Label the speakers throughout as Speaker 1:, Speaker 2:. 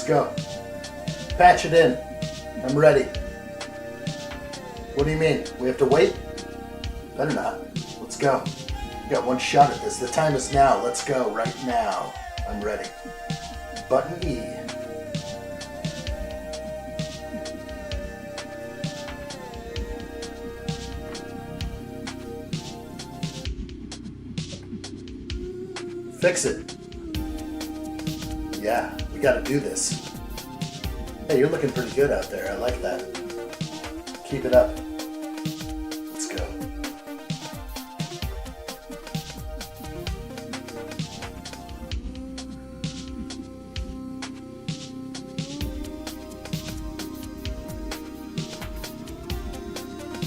Speaker 1: Let's go. Patch it in. I'm ready. What do you mean? We have to wait? Better not. Let's go. We got one shot at this. The time is now. Let's go right now. I'm ready. Button E. Fix it. Yeah, we gotta do this. Hey, you're looking pretty good out there. I like that. Keep it up. Let's go.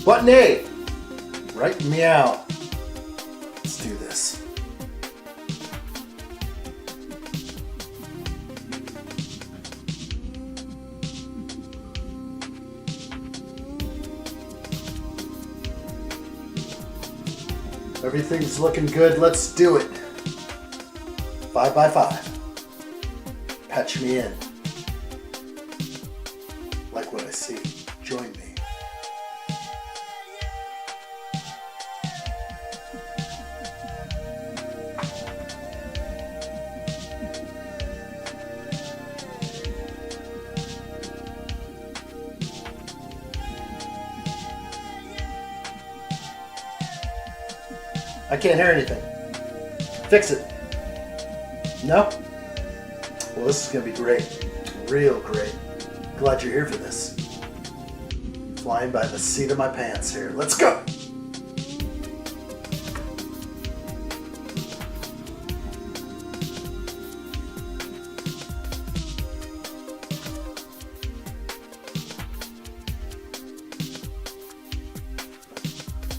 Speaker 1: Button A. Right meow. Let's do this. Everything's looking good. Let's do it. 5 by 5. Patch me in. Like what I see. Join me. I can't hear anything. Fix it. No? Well, this is going to be great. Real great. Glad you're here for this. Flying by the seat of my pants here. Let's go!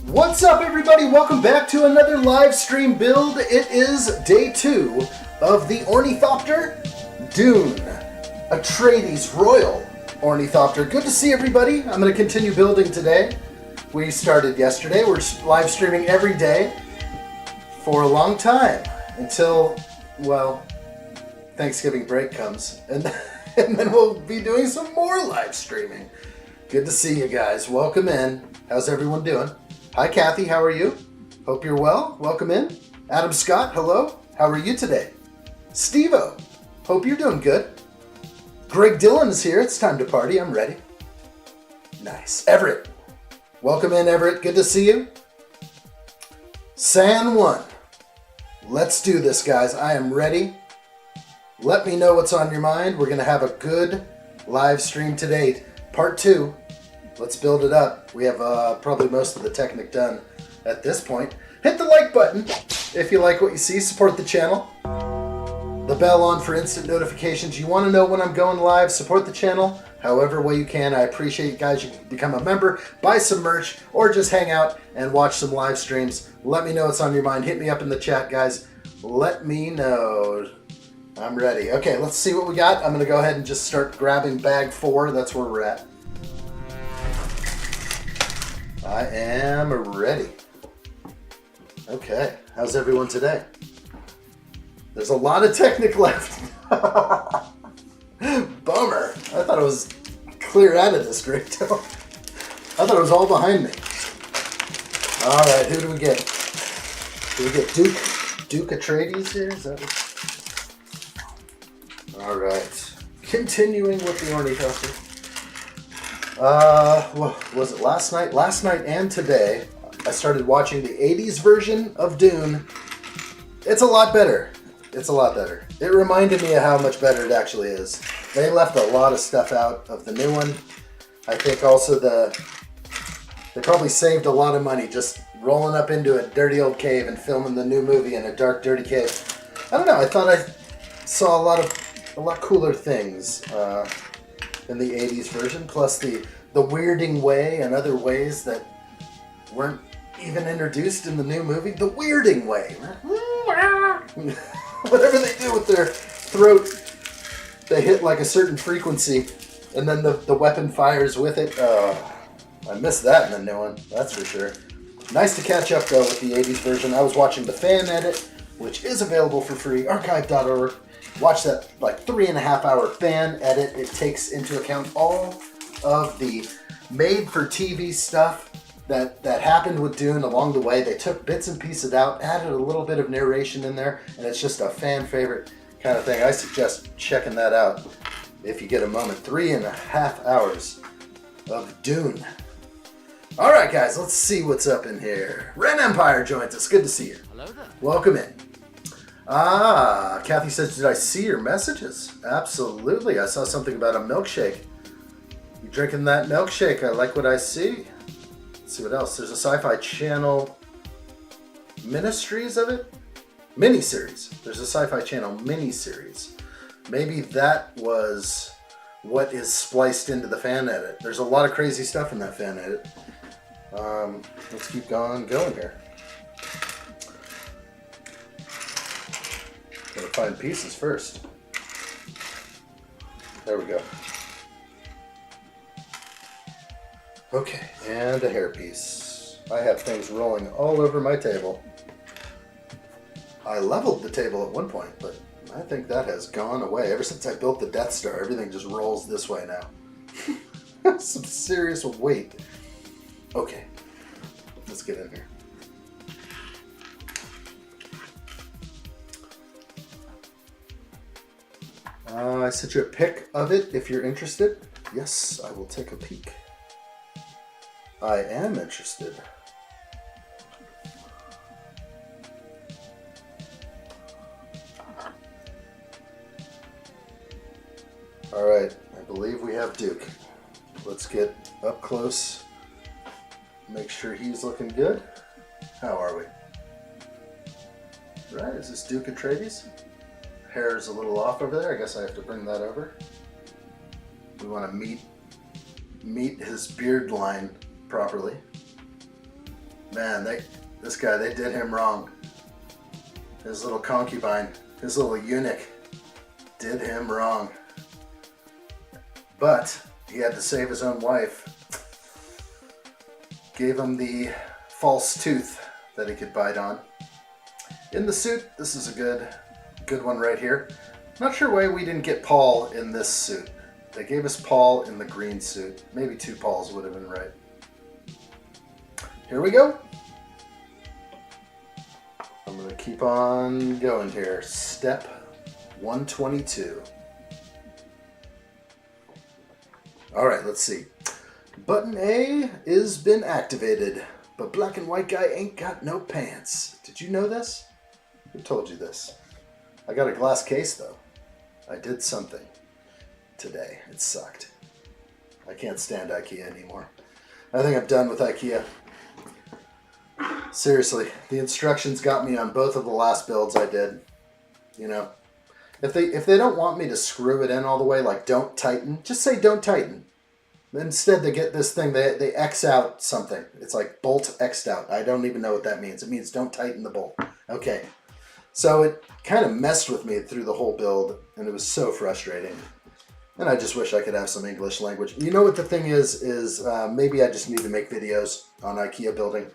Speaker 1: What's up, everybody? Welcome back to another live stream build. It is day 2 of the Ornithopter Dune Atreides Royal Ornithopter. Good to see everybody. I'm going to continue building today. We started yesterday. We're live streaming every day for a long time until, well, Thanksgiving break comes. And then we'll be doing some more live streaming. Good to see you guys. Welcome in. How's everyone doing? Hi, Kathy. How are you? Hope you're well. Welcome in. Adam Scott, hello. How are you today? Steve-O, hope you're doing good. Greg Dillon is here. It's time to party. I'm ready. Nice. Everett, welcome in, Everett. Good to see you. San One, let's do this, guys. I am ready. Let me know what's on your mind. We're going to have a good live stream today. Part 2. Let's build it up. We have probably most of the technic done at this point. Hit the like button if you like what you see. Support the channel. The bell on for instant notifications. You want to know when I'm going live, support the channel however way you can. I appreciate you guys. You can become a member, buy some merch, or just hang out and watch some live streams. Let me know what's on your mind. Hit me up in the chat, guys. Let me know. I'm ready. Okay, let's see what we got. I'm going to go ahead and just start grabbing bag 4. That's where we're at. I am ready. Okay, how's everyone today? There's a lot of Technic left. Bummer. I thought it was clear out of this great deal. I thought it was all behind me. All right, who do we get? Do we get Duke Atreides here? Is that what? All right. Continuing with the Ornithopter. Was it last night? Last night and today, I started watching the 80s version of Dune. It's a lot better. It's a lot better. It reminded me of how much better it actually is. They left a lot of stuff out of the new one. I think also they probably saved a lot of money just rolling up into a dirty old cave and filming the new movie in a dark, dirty cave. I don't know. I thought I saw a lot cooler things in the 80s version, plus the weirding way and other ways that weren't even introduced in the new movie. The weirding way. Whatever they do with their throat, they hit like a certain frequency, and then the weapon fires with it. I missed that in the new one, that's for sure. Nice to catch up, though, with the 80s version. I was watching the fan edit, which is available for free, archive.org. watch that like 3.5-hour fan edit. It takes into account all of the made-for-TV stuff that happened with Dune along the way. They took bits and pieces out, added a little bit of narration in there, and it's just a fan favorite kind of thing. I suggest checking that out if you get a moment. 3.5 hours of Dune. All right, guys, let's see what's up in here. Ren Empire joins us. Good to see you.
Speaker 2: Hello there.
Speaker 1: Welcome in. Ah, Kathy says, did I see your messages? Absolutely. I saw something about a milkshake. You drinking that milkshake? I like what I see. Let's see what else. There's a Sci-Fi Channel ministries of it? Miniseries. There's a Sci-Fi Channel miniseries. Maybe that was what is spliced into the fan edit. There's a lot of crazy stuff in that fan edit. Let's keep going here. Gotta find pieces first. There we go. Okay, and a hairpiece. I have things rolling all over my table. I leveled the table at one point, but I think that has gone away. Ever since I built the Death Star, everything just rolls this way now. Some serious weight. Okay, let's get in here. I sent you a pic of it if you're interested. Yes, I will take a peek. I am interested. All right, I believe we have Duke. Let's get up close. Make sure he's looking good. How are we? Right, is this Duke Atreides? Hair is a little off over there. I guess I have to bring that over. We want to meet his beard line properly. Man, this guy, they did him wrong. His little concubine, his little eunuch, did him wrong. But he had to save his own wife. Gave him the false tooth that he could bite on. In the suit, this is a good one right here. Not sure why we didn't get Paul in this suit. They gave us Paul in the green suit. Maybe 2 Pauls would have been right. Here we go. I'm going to keep on going here. Step 122. All right, let's see. Button A is been activated, but black and white guy ain't got no pants. Did you know this? Who told you this? I got a glass case though. I did something today. It sucked. I can't stand IKEA anymore. I think I'm done with IKEA. Seriously, the instructions got me on both of the last builds I did. You know, if they don't want me to screw it in all the way, like don't tighten, just say don't tighten. Instead, they get this thing, they X out something. It's like bolt X'd out. I don't even know what that means. It means don't tighten the bolt. Okay. So it kind of messed with me through the whole build, and it was so frustrating. And I just wish I could have some English language. You know what the thing is maybe I just need to make videos on IKEA building,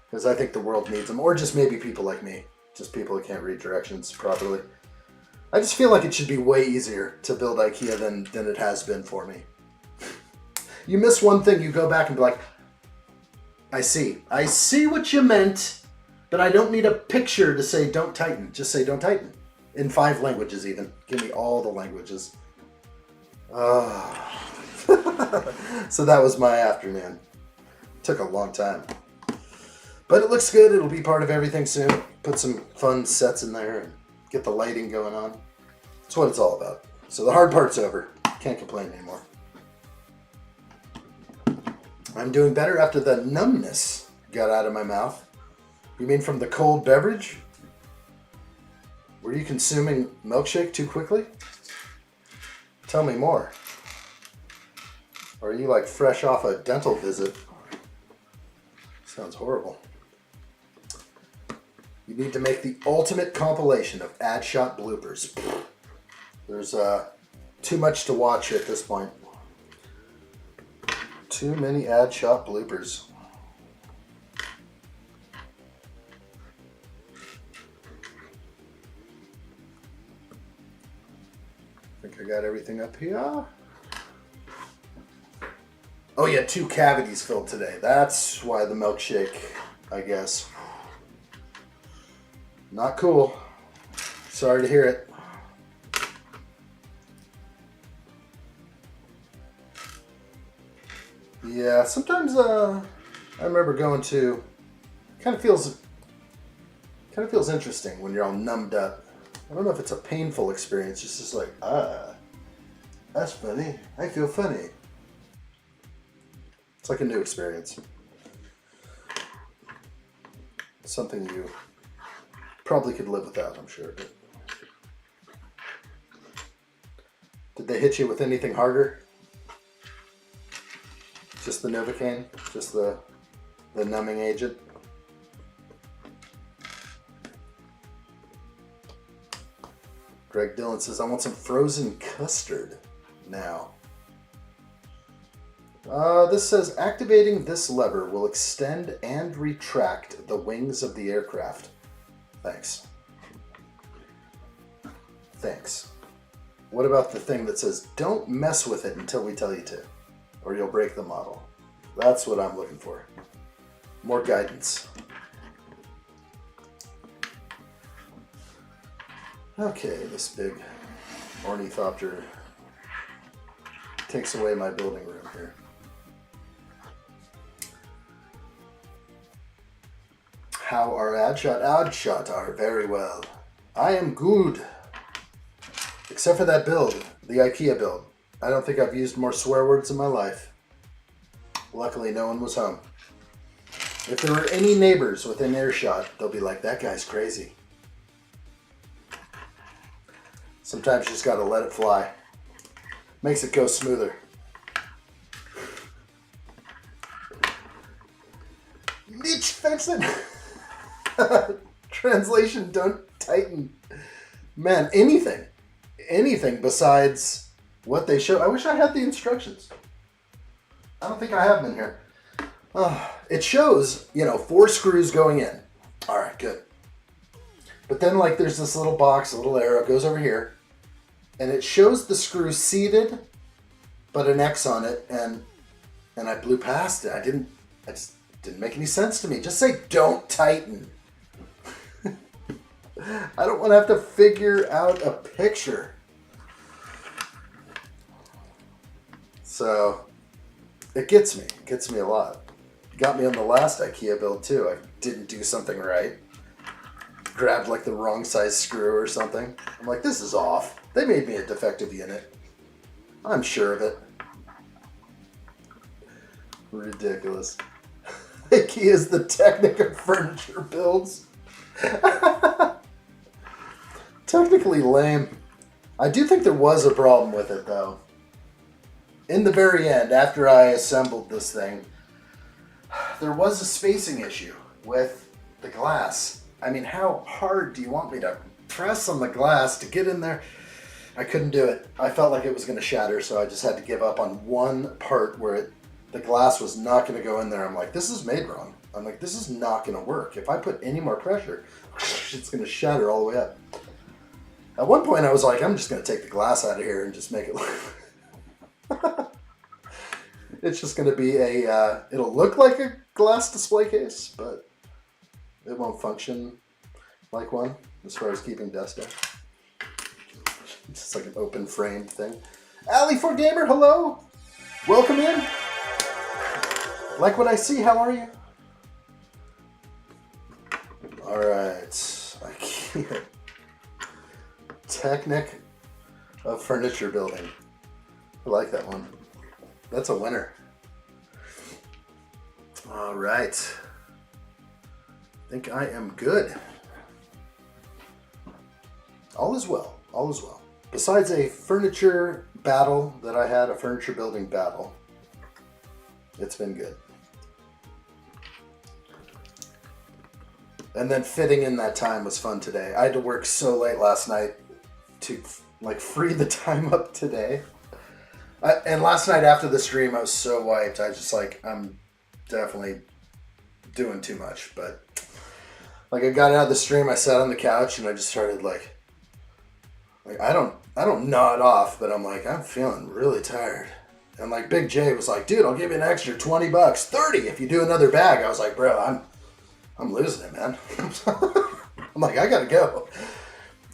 Speaker 1: because I think the world needs them, or just maybe people like me, just people who can't read directions properly. I just feel like it should be way easier to build IKEA than it has been for me. You miss one thing, you go back and be like, I see what you meant, but I don't need a picture to say don't tighten. Just say don't tighten. In 5 languages even. Give me all the languages. So that was my afternoon. Took a long time. But it looks good. It'll be part of everything soon. Put some fun sets in there and get the lighting going on. That's what it's all about. So the hard part's over. Can't complain anymore. I'm doing better after the numbness got out of my mouth. You mean from the cold beverage? Were you consuming milkshake too quickly? Tell me more. Or are you like fresh off a dental visit? Sounds horrible. You need to make the ultimate compilation of addshot bloopers. There's too much to watch at this point. Too many addshot bloopers. got everything up here. Oh yeah, 2 cavities filled today. That's why the milkshake, I guess. Not cool. Sorry to hear it. Yeah, sometimes I remember going to. Kind of feels interesting when you're all numbed up. I don't know if it's a painful experience. It's just like, that's funny. I feel funny. It's like a new experience. Something you probably could live without, I'm sure. But did they hit you with anything harder? Just the Novocaine? Just the numbing agent? Greg Dillon says, I want some frozen custard now. This says, activating this lever will extend and retract the wings of the aircraft. Thanks. Thanks. What about the thing that says, don't mess with it until we tell you to, or you'll break the model? That's what I'm looking for. More guidance. Okay, this big Ornithopter takes away my building room here. How are addshot? Addshot are very well. I am good. Except for that build, the IKEA build. I don't think I've used more swear words in my life. Luckily, no one was home. If there were any neighbors within earshot, they'll be like, that guy's crazy. Sometimes you just gotta let it fly. Makes it go smoother. Niche fencing. Translation, don't tighten. Man, anything besides what they show. I wish I had the instructions. I don't think I have them in here. It shows, 4 screws going in. All right, good. But then like there's this little box, a little arrow goes over here, and it shows the screw seated, but an X on it, and I blew past it. It just didn't make any sense to me. Just say don't tighten. I don't want to have to figure out a picture. So it gets me a lot. Got me on the last IKEA build too. I didn't do something right. Grabbed like the wrong size screw or something. I'm like, this is off. They made me a defective unit. I'm sure of it. Ridiculous. IKEA's the technic of furniture builds. Technically lame. I do think there was a problem with it though. In the very end, after I assembled this thing, there was a spacing issue with the glass. I mean, how hard do you want me to press on the glass to get in there? I couldn't do it. I felt like it was going to shatter, so I just had to give up on one part where the glass was not going to go in there. I'm like, this is made wrong. I'm like, this is not going to work. If I put any more pressure, it's going to shatter all the way up. At one point, I was like, I'm just going to take the glass out of here and just make it look... It's just going to be it'll look like a glass display case, but it won't function like one as far as keeping dust out. It's just like an open frame thing. Alley4Gamer, hello! Welcome in! Like what I see, how are you? Alright, IKEA. Technic of furniture building. I like that one. That's a winner. All right. I think I am good. All is well. All is well. Besides a furniture battle that I had, a furniture building battle, it's been good. And then fitting in that time was fun today. I had to work so late last night to free the time up today. And last night after the stream, I was so wiped. I was just like, I'm definitely doing too much. But I got out of the stream, I sat on the couch and I just started Like I don't nod off, but I'm like, I'm feeling really tired. And like Big J was like, dude, I'll give you an extra $20, 30 if you do another bag. I was like, bro, I'm losing it, man. I'm like, I gotta go.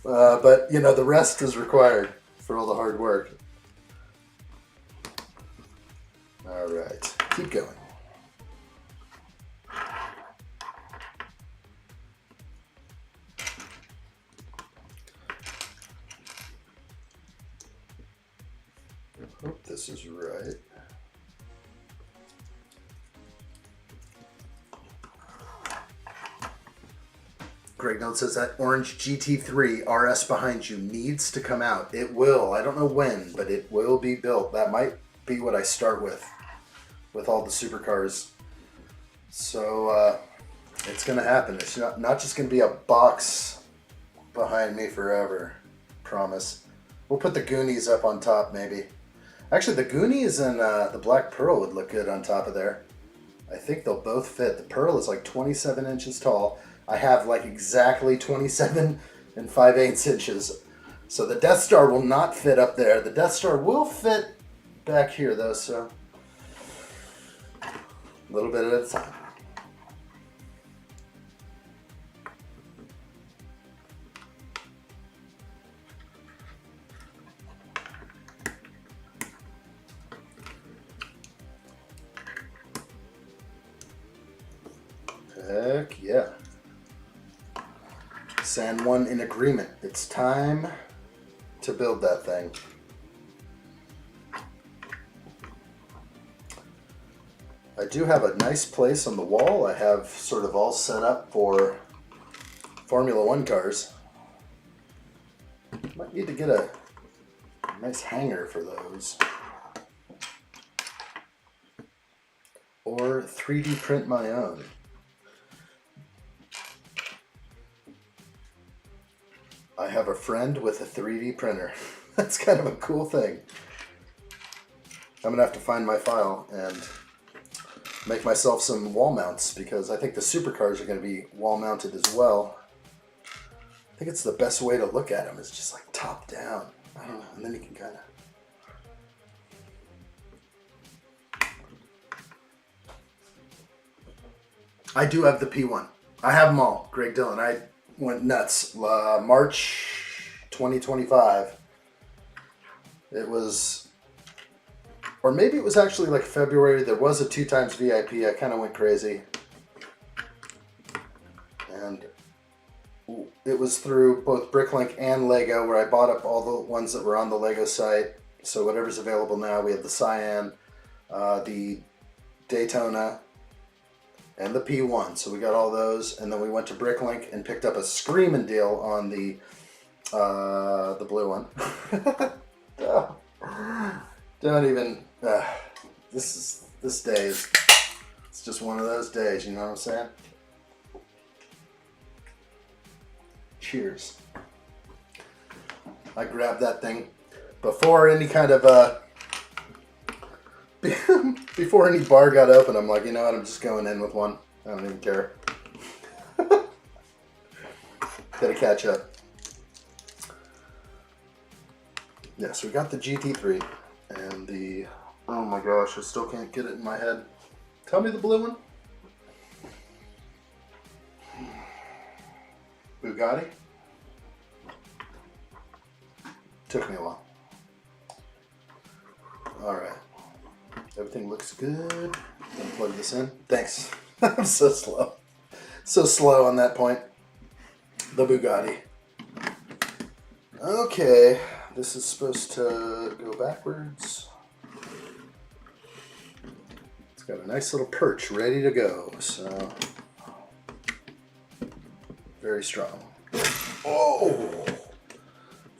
Speaker 1: But you know, the rest is required for all the hard work. All right, keep going. I hope this is right. Greg Note says that orange GT3 RS behind you needs to come out. It will. I don't know when, but it will be built. That might be what I start with all the supercars. So it's going to happen. It's not just going to be a box behind me forever. Promise. We'll put the Goonies up on top maybe. Actually, the Goonies and the Black Pearl would look good on top of there. I think they'll both fit. The Pearl is like 27 inches tall. I have like exactly 27 and 5/8 inches. So the Death Star will not fit up there. The Death Star will fit back here though, so a little bit at a time. Heck yeah. San Juan in agreement. It's time to build that thing. I do have a nice place on the wall. I have sort of all set up for Formula One cars. Might need to get a nice hanger for those. Or 3D print my own. I have a friend with a 3D printer. That's kind of a cool thing. I'm gonna have to find my file and make myself some wall mounts because I think the supercars are gonna be wall mounted as well. I think it's the best way to look at them is just like top down. I don't know, and then you can kind of. I do have the P1. I have them all. Greg Dillon. I went nuts. March 2025. It was, or maybe it was actually like February. There was a 2x VIP. I kind of went crazy. And it was through both Bricklink and Lego where I bought up all the ones that were on the Lego site. So whatever's available now, we have the Cyan, the Daytona, and the P1. So we got all those, and then we went to Bricklink and picked up a screaming deal on the blue one. Don't even. This day is. It's just one of those days. You know what I'm saying? Cheers. I grabbed that thing before any kind of before any bar got open. I'm like, you know what? I'm just going in with one. I don't even care. Gotta catch up. Yeah, so we got the GT3 and the. Oh my gosh, I still can't get it in my head. Tell me the blue one. Bugatti. Took me a while. Alright. Everything looks good. Gonna plug this in. Thanks. I'm so slow. So slow on that point. The Bugatti. Okay. This is supposed to go backwards. It's got a nice little perch ready to go. So. Very strong. Oh!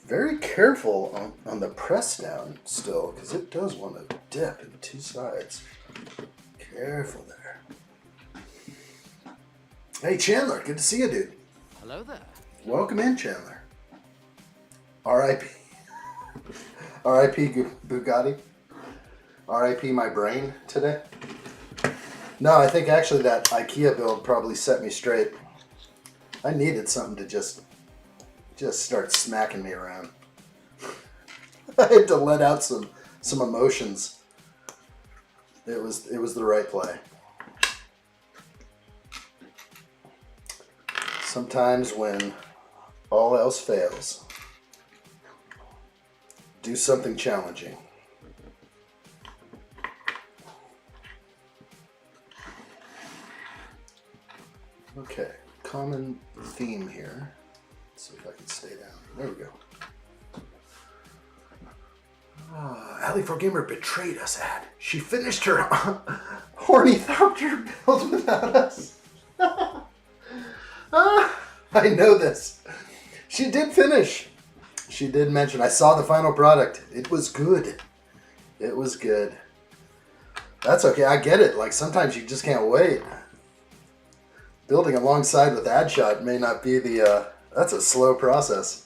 Speaker 1: Very careful on the press down still, because it does want to dip in two sides. Careful there. Hey Chandler, good to see you, dude.
Speaker 2: Hello there.
Speaker 1: Welcome in, Chandler. R.I.P. R.I.P. Bugatti. R.I.P. my brain today. No, I think actually that IKEA build probably set me straight. I needed something to just start smacking me around. I had to let out some emotions. It was the right play. Sometimes when all else fails, do something challenging. Okay, common theme here. Let's see if I can stay down. There we go. Alley4Gamer betrayed us, Ad. She finished her Ornithopter build without us. I know this. She did finish. She did mention, I saw the final product. It was good. It was good. That's okay. I get it. Like, sometimes you just can't wait. Building alongside with addshot may not be the... that's a slow process.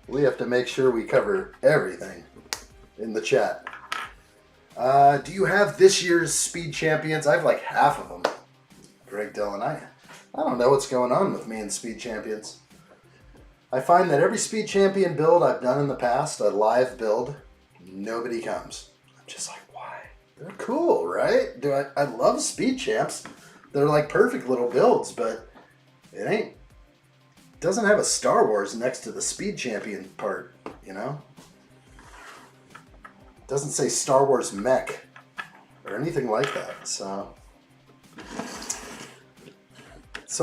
Speaker 1: We have to make sure we cover everything in the chat. Do you have this year's Speed Champions? I have like half of them. Greg Dillon, I don't know what's going on with me and Speed Champions. I find that every Speed Champion build I've done in the past, a live build, nobody comes. I'm just like, why? They're cool, right? I love Speed Champs. They're like perfect little builds, but it doesn't have a Star Wars next to the Speed Champion part, you know? It doesn't say Star Wars mech or anything like that, so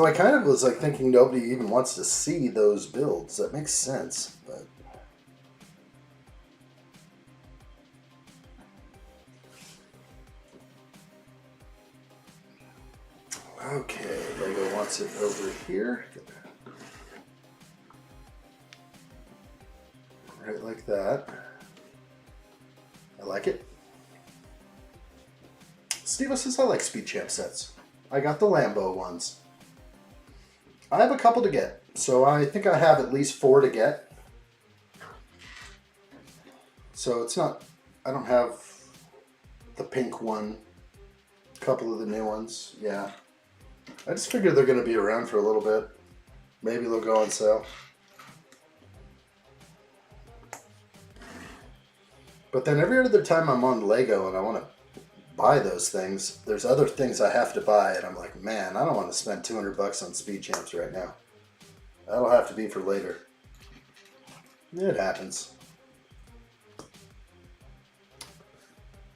Speaker 1: I kind of was like thinking nobody even wants to see those builds. That makes sense, but okay, Lego wants it over here. Right like that. I like it. Steve says I like Speed Champ sets. I got the Lambo ones. I have a couple to get, so I think I have at least 4 to get. So it's not, I don't have the pink one, a couple of the new ones, yeah. I just figured they're going to be around for a little bit. Maybe they'll go on sale. But then every other time I'm on Lego and I want to buy those things, there's other things I have to buy, and I'm like, man, I don't want to spend 200 bucks on Speed Champs right now. That'll have to be for later. It happens.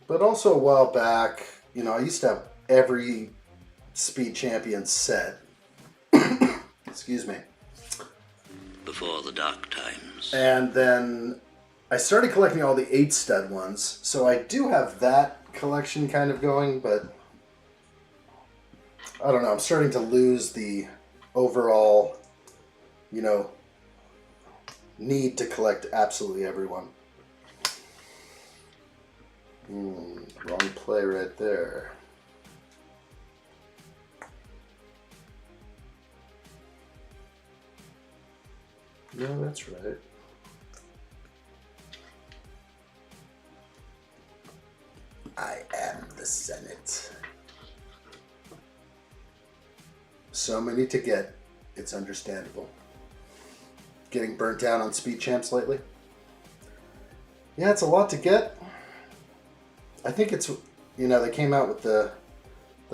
Speaker 1: But also a while back, you know, I used to have every Speed Champion set. Excuse me.
Speaker 2: Before the dark times.
Speaker 1: And then I started collecting all the 8-stud ones, so I do have that collection kind of going, but I don't know, I'm starting to lose the overall, you know, need to collect absolutely everyone. Wrong play right there. No, that's right. I am the Senate. So many to get, it's understandable. Getting burnt down on Speed Champs lately? Yeah, it's a lot to get. I think it's, you know, they came out with the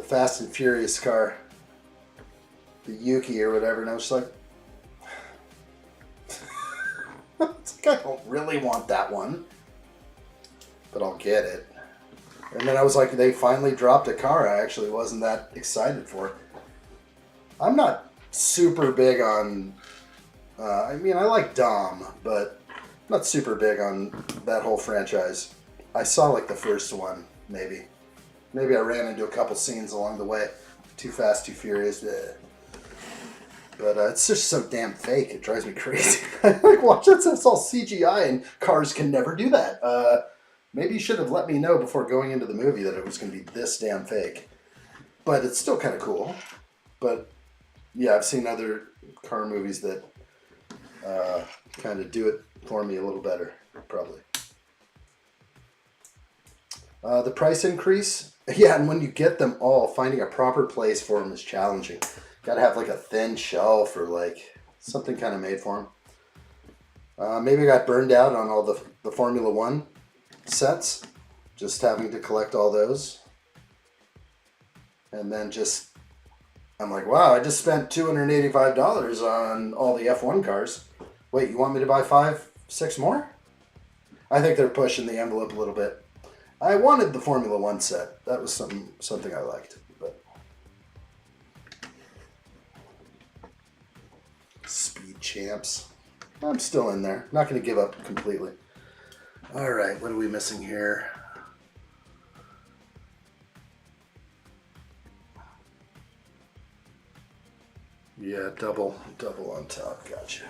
Speaker 1: Fast and Furious car, the Yuki or whatever, and I was like, it's like, I don't really want that one, but I'll get it. And then I was like, they finally dropped a car I actually wasn't that excited for. I'm not super big on, I mean, I like Dom, but I'm not super big on that whole franchise. I saw like the first one, maybe. Maybe I ran into a couple scenes along the way. Too Fast, Too Furious. Bleh. But it's just so damn fake, it drives me crazy. Like, watch it, it's all CGI and cars can never do that. Maybe you should have let me know before going into the movie that it was going to be this damn fake. But it's still kind of cool. But yeah, I've seen other car movies that kind of do it for me a little better, probably. The price increase, yeah, and when you get them all, finding a proper place for them is challenging. Got to have like a thin shelf or like something kind of made for them. Maybe I got burned out on all the Formula One sets, just having to collect all those. And then I'm like, wow, I just spent $285 on all the F1 cars. Wait, you want me to buy 5, 6 more? I think they're pushing the envelope a little bit. I wanted the Formula One set. That was something I liked. But Speed Champs. I'm still in there. Not going to give up completely. All right, what are we missing here? Yeah, double on top. Gotcha.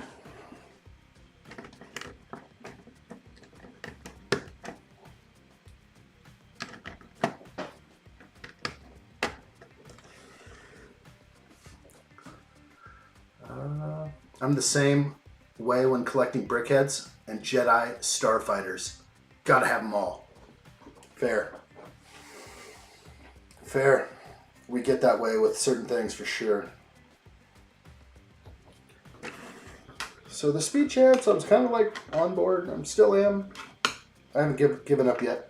Speaker 1: I'm the same way when collecting brickheads and Jedi starfighters. Gotta have them all. Fair. Fair. We get that way with certain things for sure. So the Speed Champs, I was kind of like on board. I'm still am. I haven't given up yet.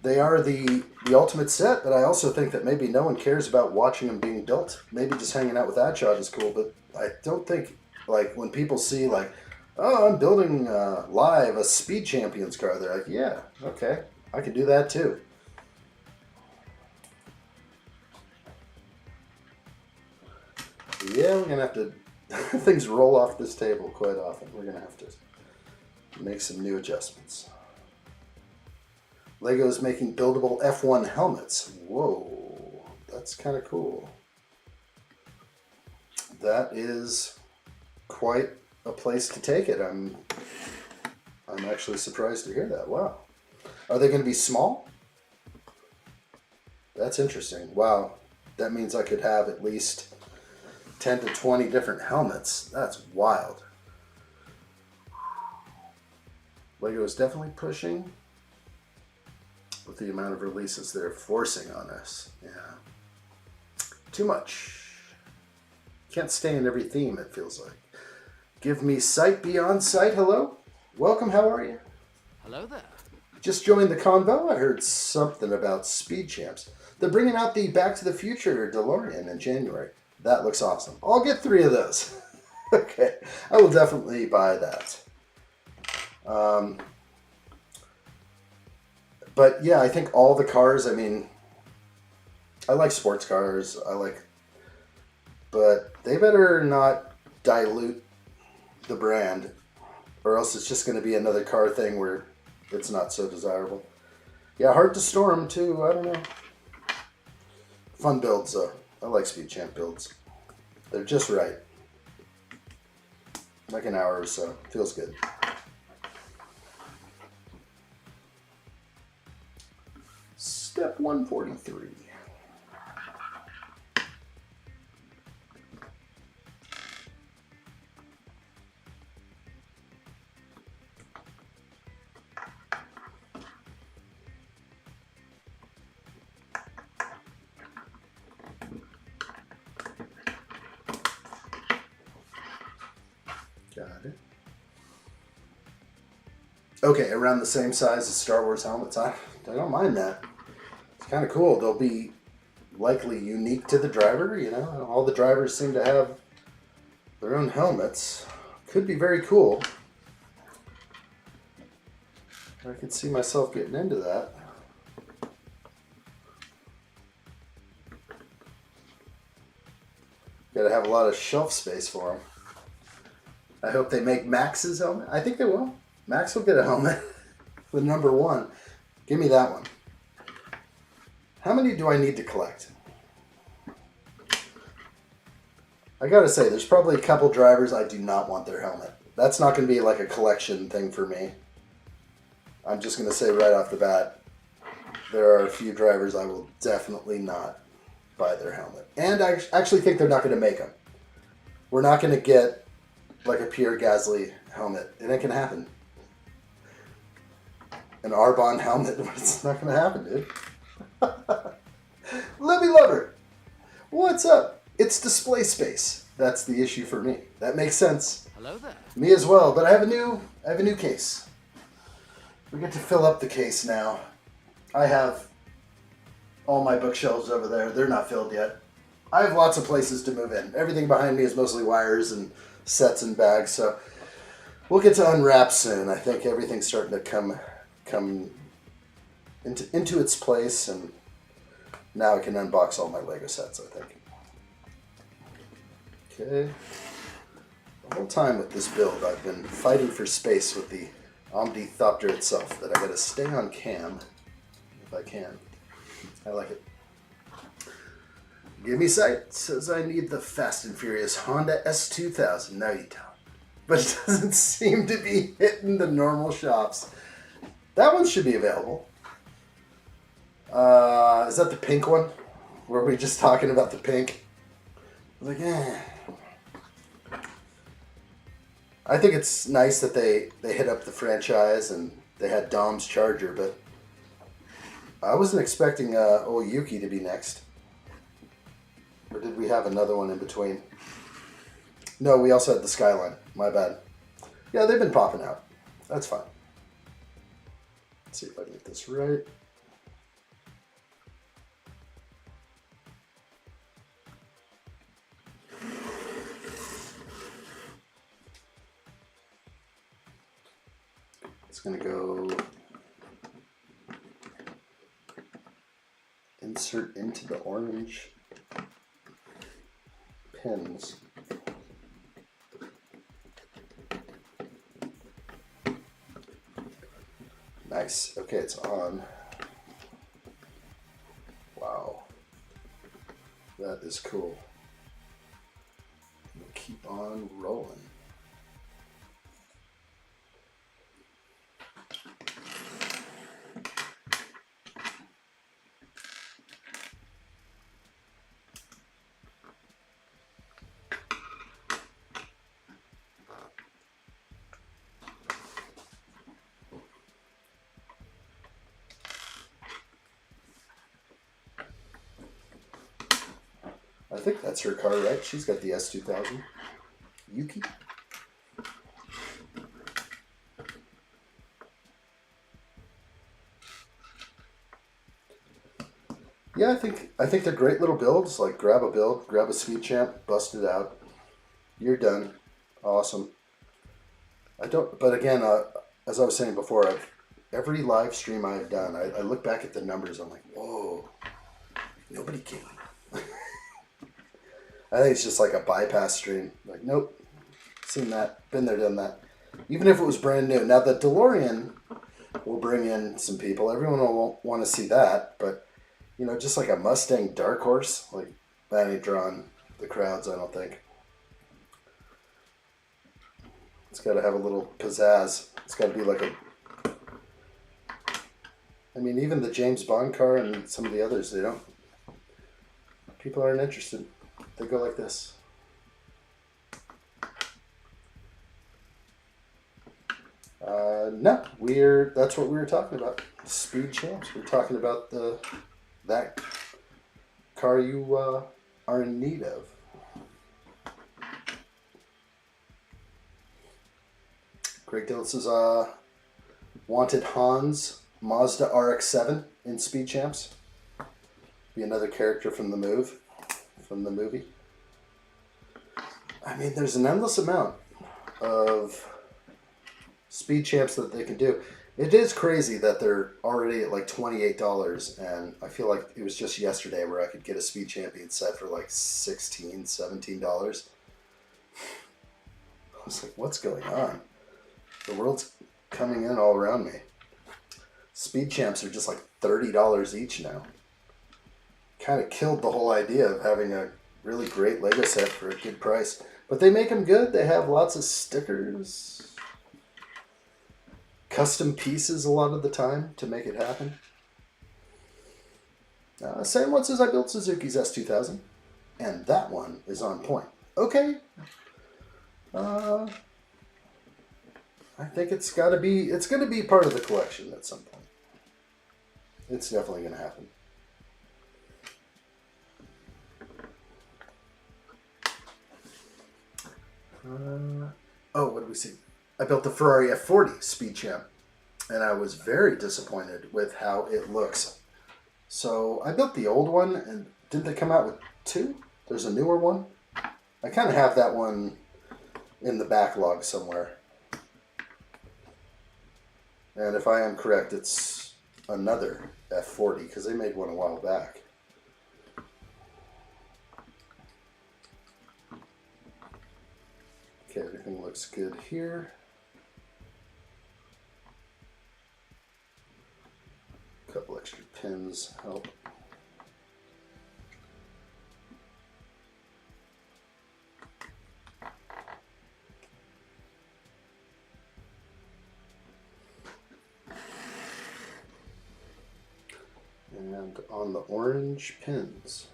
Speaker 1: They are the ultimate set, but I also think that maybe no one cares about watching them being built. Maybe just hanging out with addshot is cool, but I don't think, like, when people see, like, oh, I'm building live a Speed Champions car, they're like, yeah, okay, I can do that too. Yeah, we're going to have to, things roll off this table quite often. We're going to have to make some new adjustments. Lego's making buildable F1 helmets. Whoa, that's kind of cool. That is quite a place to take it. I'm actually surprised to hear that. Wow. Are they going to be small? That's interesting. Wow. That means I could have at least 10 to 20 different helmets. That's wild. Lego is definitely pushing with the amount of releases they're forcing on us. Yeah. Too much. Can't stay in every theme, it feels like. Give me sight beyond sight. Hello? Welcome, how are you?
Speaker 3: Hello there.
Speaker 1: Just joined the convo. I heard something about Speed Champs. They're bringing out the Back to the Future DeLorean in January. That looks awesome. I'll get 3 of those. Okay. I will definitely buy that. But yeah, I think all the cars, I mean, I like sports cars, but they better not dilute the brand, or else it's just going to be another car thing where it's not so desirable. Yeah, hard to store them too, I don't know. Fun builds though. I like Speed Champ builds. They're just right. Like an hour or so. Feels good. Step 143. Got it. Okay, around the same size as Star Wars helmets. I don't mind that. It's kind of cool. They'll be likely unique to the driver, you know. All the drivers seem to have their own helmets. Could be very cool. I could see myself getting into that. Gotta have a lot of shelf space for them. I hope they make Max's helmet. I think they will. Max will get a helmet with number 1. Give me that one. How many do I need to collect? I gotta say, there's probably a couple drivers I do not want their helmet. That's not gonna be like a collection thing for me. I'm just gonna say right off the bat, there are a few drivers I will definitely not buy their helmet. And I actually think they're not gonna make them. We're not gonna get like a Pierre Gasly helmet. It ain't gonna happen. An Arbonne helmet, it's not gonna happen, dude. Libby Lover, what's up? It's display space. That's the issue for me. That makes sense.
Speaker 3: Hello Hello there.
Speaker 1: Me as well, but I have a new case. We get to fill up the case now. I have all my bookshelves over there. They're not filled yet. I have lots of places to move in. Everything behind me is mostly wires and sets and bags, so we'll get to unwrap soon. I think everything's starting to come into its place, and now I can unbox all my Lego sets, I think. Okay. The whole time with this build, I've been fighting for space with the Ornithopter itself, that I gotta stay on cam if I can. I like it. Give me sight. Says I need the Fast and Furious Honda S2000. No, you don't. But it doesn't seem to be hitting the normal shops. That one should be available. Is that the pink one? Were we just talking about the pink? I was like, eh. I think it's nice that they hit up the franchise and they had Dom's Charger, but I wasn't expecting old Yuki to be next. Or did we have another one in between? No, we also had the Skyline. My bad. Yeah, they've been popping out. That's fine. Let's see if I can get this right. It's going to go insert into the orange pins. Nice. Okay, it's on. Wow. That is cool. We'll keep on rolling. I think that's her car, right? She's got the S2000. Yuki. Yeah, I think they're great little builds. Like grab a build, grab a speed champ, bust it out. You're done. Awesome. But again, as I was saying before, every live stream I've done, I look back at the numbers. I'm like, whoa, nobody came. I think it's just like a bypass stream. Like, nope, seen that, been there, done that. Even if it was brand new. Now the DeLorean will bring in some people. Everyone will want to see that, but you know, just like a Mustang Dark Horse, like that ain't drawing the crowds, I don't think. It's got to have a little pizzazz. It's got to be like a... I mean, even the James Bond car and some of the others, they don't... People aren't interested. They go like this. No, that's what we were talking about. Speed champs. We're talking about that car you are in need of. Greg Dillis is wanted Hans Mazda RX-7 in Speed Champs. Be another character from the movie. I mean, there's an endless amount of Speed Champs that they can do. It is crazy that they're already at like $28, and I feel like it was just yesterday where I could get a Speed Champion set for like $16, $17. I was like, what's going on? The world's coming in all around me. Speed Champs are just like $30 each now. Kind of killed the whole idea of having a really great Lego set for a good price. But they make them good. They have lots of stickers. Custom pieces a lot of the time to make it happen. Same one says I built Suzuki's S2000. And that one is on point. Okay. I think it's gonna be part of the collection at some point. It's definitely gonna happen. Oh, what did we see? I built the Ferrari F40 Speed Champ, and I was very disappointed with how it looks. So I built the old one, and didn't they come out with two? There's a newer one. I kind of have that one in the backlog somewhere. And if I am correct, it's another F40, because they made one a while back. Okay, everything looks good here. A couple extra pins help. And on the orange pins.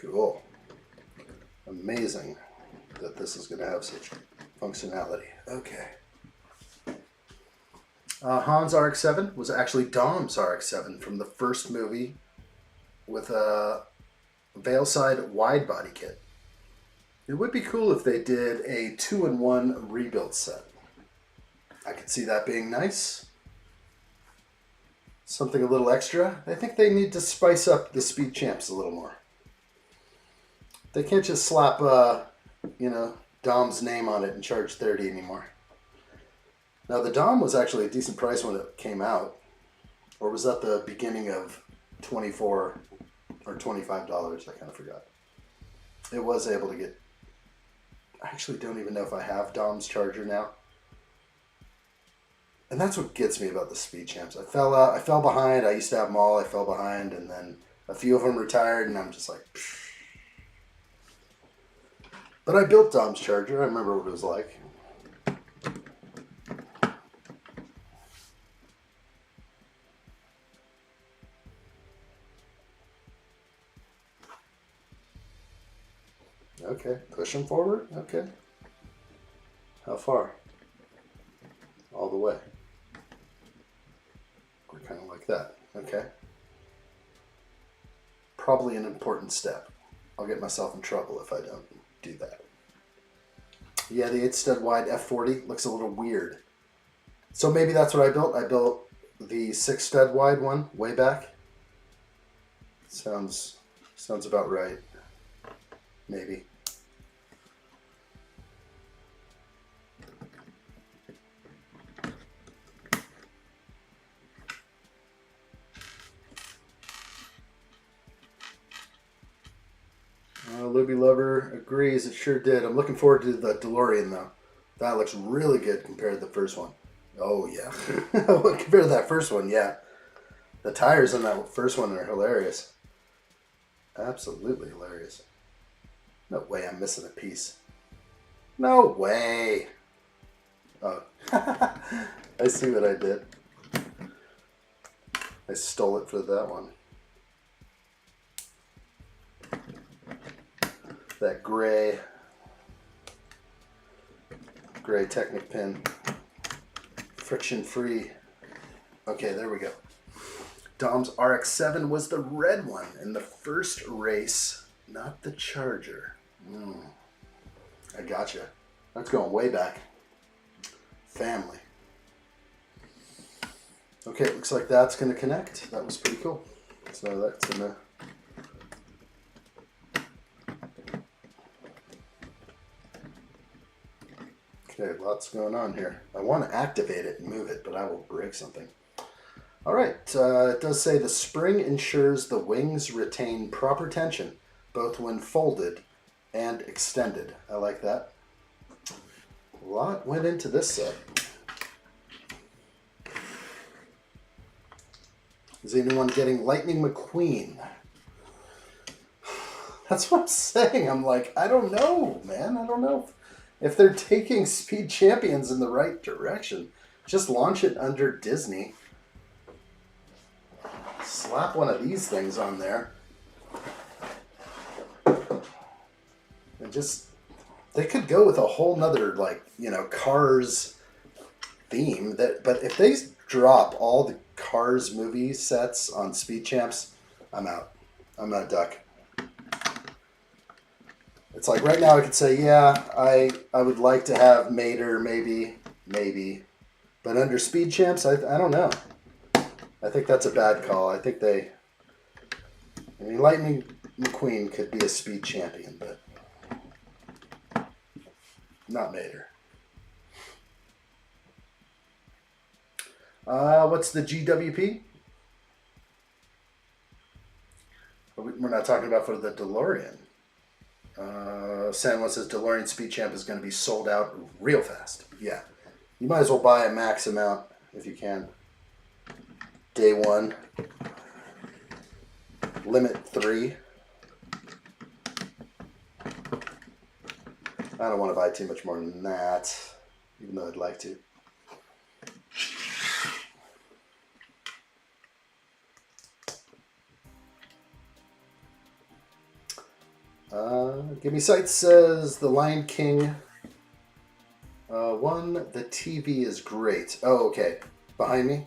Speaker 1: Cool. Amazing that this is going to have such functionality. Okay. Han's RX-7 was actually Dom's RX-7 from the first movie with a Veilside wide body kit. It would be cool if they did a 2-in-1 rebuild set. I could see that being nice. Something a little extra. I think they need to spice up the Speed Champs a little more. They can't just slap, Dom's name on it and charge $30 anymore. Now, the Dom was actually a decent price when it came out. Or was that the beginning of $24 or $25? I kind of forgot. It was able to get... I actually don't even know if I have Dom's charger now. And that's what gets me about the Speed Champs. I fell behind. I used to have them all. I fell behind, and then a few of them retired, and I'm just like... Pfft. But I built Dom's charger. I remember what it was like. Okay, push him forward. Okay. How far? All the way. We're kind of like that. Okay. Probably an important step. I'll get myself in trouble if I don't do that. Yeah, the 8-stud wide F40 looks a little weird. So maybe that's what I built. I built the 6-stud wide one way back. Sounds about right. Maybe. Libby Lover agrees, it sure did. I'm looking forward to the DeLorean though. That looks really good compared to the first one. Oh yeah. Compared to that first one, yeah. The tires on that first one are hilarious. Absolutely hilarious. No way I'm missing a piece. No way. Oh. I see what I did. I stole it for that one. That gray Technic pin. Friction free. Okay, there we go. Dom's RX-7 was the red one in the first race, not the Charger. I gotcha. That's going way back. Family. Okay, it looks like that's going to connect. That was pretty cool. So that's going to... Okay, lots going on here. I want to activate it and move it, but I will break something. All right, it does say the spring ensures the wings retain proper tension, both when folded and extended. I like that. A lot went into this set. Is anyone getting Lightning McQueen? That's what I'm saying. I'm like, I don't know, man. I don't know if they're taking Speed Champions in the right direction. Just launch it under Disney. Slap one of these things on there. And just, they could go with a whole nother, like, Cars theme. But if they drop all the Cars movie sets on Speed Champs, I'm out. I'm not a duck. It's like right now I could say, yeah, I would like to have Mater, maybe. But under Speed Champs, I don't know. I think that's a bad call. I think Lightning McQueen could be a speed champion, but not Mater. What's the GWP? We're not talking about for the DeLorean. San Juan says DeLorean Speed Champ is going to be sold out real fast. Yeah. You might as well buy a max amount if you can. Day 1. Limit 3. I don't want to buy too much more than that, even though I'd like to. Give Me Sight says The Lion King 1, the TV is great. Oh, okay. Behind me?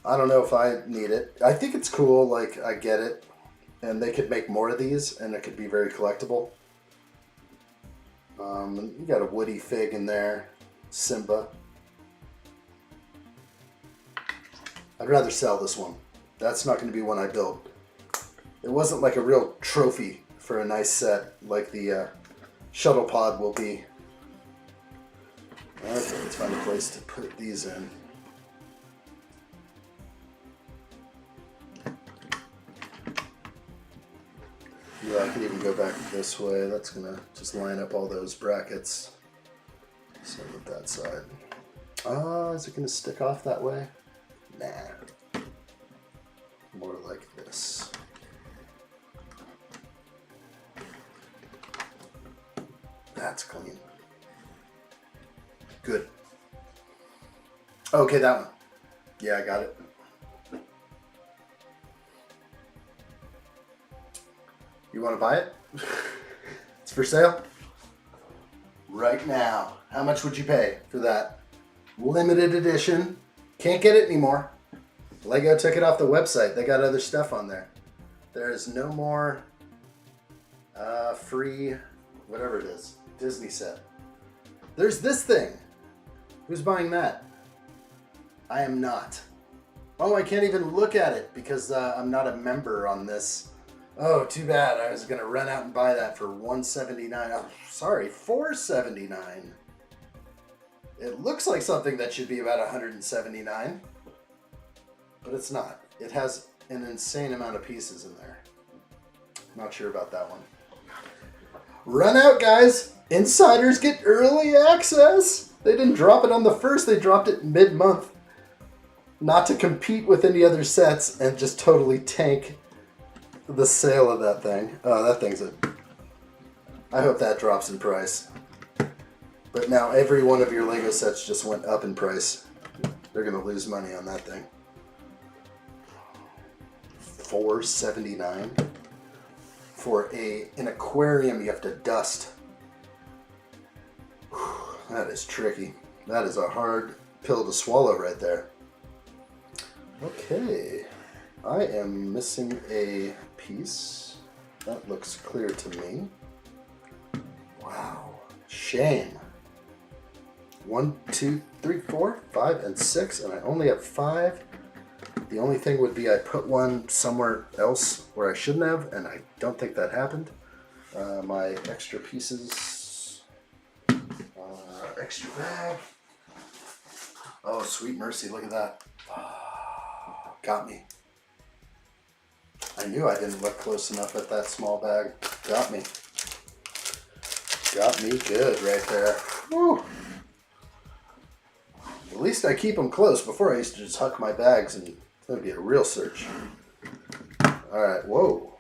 Speaker 1: I don't know if I need it. I think it's cool, like, I get it. And they could make more of these, and it could be very collectible. You got a Woody Fig in there. Simba. I'd rather sell this one. That's not going to be one I build. It wasn't like a real trophy for a nice set like the shuttle pod will be. Okay, let's find a place to put these in. Yeah, I can even go back this way. That's going to just line up all those brackets. Same with that side. Is it going to stick off that way? Nah. More like this. That's clean. Good. Okay, that one. Yeah, I got it. You want to buy it? It's for sale? Right now. How much would you pay for that? Limited edition. Can't get it anymore. Lego took it off the website. They got other stuff on there. There is no more free, whatever it is, Disney set. There's this thing. Who's buying that? I am not. Oh, I can't even look at it because I'm not a member on this. Oh, too bad. I was going to run out and buy that for $179. Oh, sorry, $479. It looks like something that should be about $179, but it's not. It has an insane amount of pieces in there. Not sure about that one. Run out, guys. Insiders get early access. They didn't drop it on the 1st. They dropped it mid-month. Not to compete with any other sets and just totally tank the sale of that thing. Oh, that thing's I hope that drops in price. But now every one of your Lego sets just went up in price. They're going to lose money on that thing. $479 for an aquarium you have to dust. That is tricky. That is a hard pill to swallow right there. Okay. I am missing a piece. That looks clear to me. Wow. Shame. 1, 2, 3, 4, 5, and 6, and I only have 5. The only thing would be I put one somewhere else where I shouldn't have, and I don't think that happened. My extra pieces. Extra bag. Oh, sweet mercy, look at that. Got me. I knew I didn't look close enough at that small bag. Got me. Got me good right there. Woo. At least I keep them close. Before I used to just huck my bags and it would be a real search. Alright, whoa.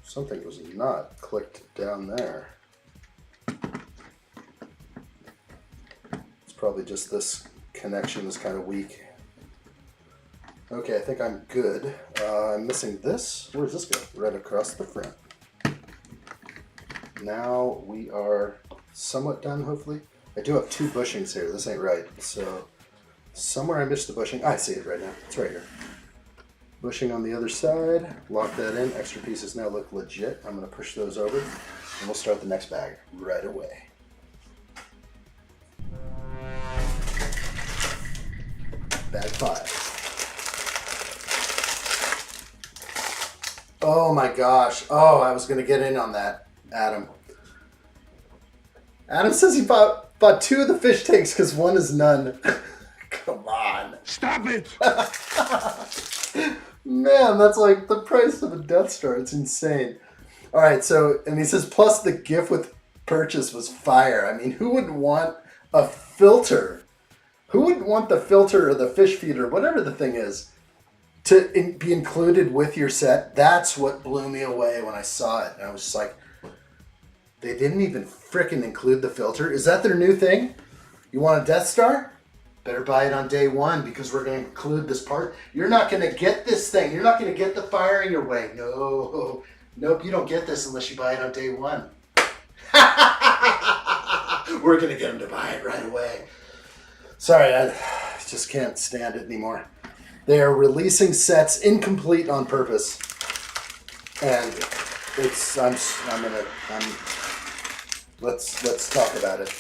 Speaker 1: Something was not clicked down there. It's probably just this connection is kind of weak. Okay, I think I'm good. I'm missing this. Where does this go? Right across the front. Now we are somewhat done, hopefully. I do have 2 bushings here. This ain't right. So Somewhere I missed the bushing. I see it right now. It's right here. Bushing on the other side. Lock that in. Extra pieces now look legit. I'm going to push those over, and we'll start the next bag right away. Bag 5. Oh my gosh. Oh, I was going to get in on that, Adam. Adam says he bought 2 of the fish tanks because 1 is none. Come on.
Speaker 3: Stop it!
Speaker 1: Man, that's like the price of a Death Star. It's insane. All right, so, and he says, plus the gift with purchase was fire. I mean, who wouldn't want a filter? Who wouldn't want the filter or the fish feeder, whatever the thing is, to be included with your set? That's what blew me away when I saw it. And I was just like, they didn't even frickin' include the filter? Is that their new thing? You want a Death Star? Better buy it on day 1 because we're going to include this part. You're not going to get this thing. You're not going to get the firing your way. No. Nope, you don't get this unless you buy it on day 1. We're going to get them to buy it right away. Sorry, I just can't stand it anymore. They are releasing sets incomplete on purpose. And let's talk about it.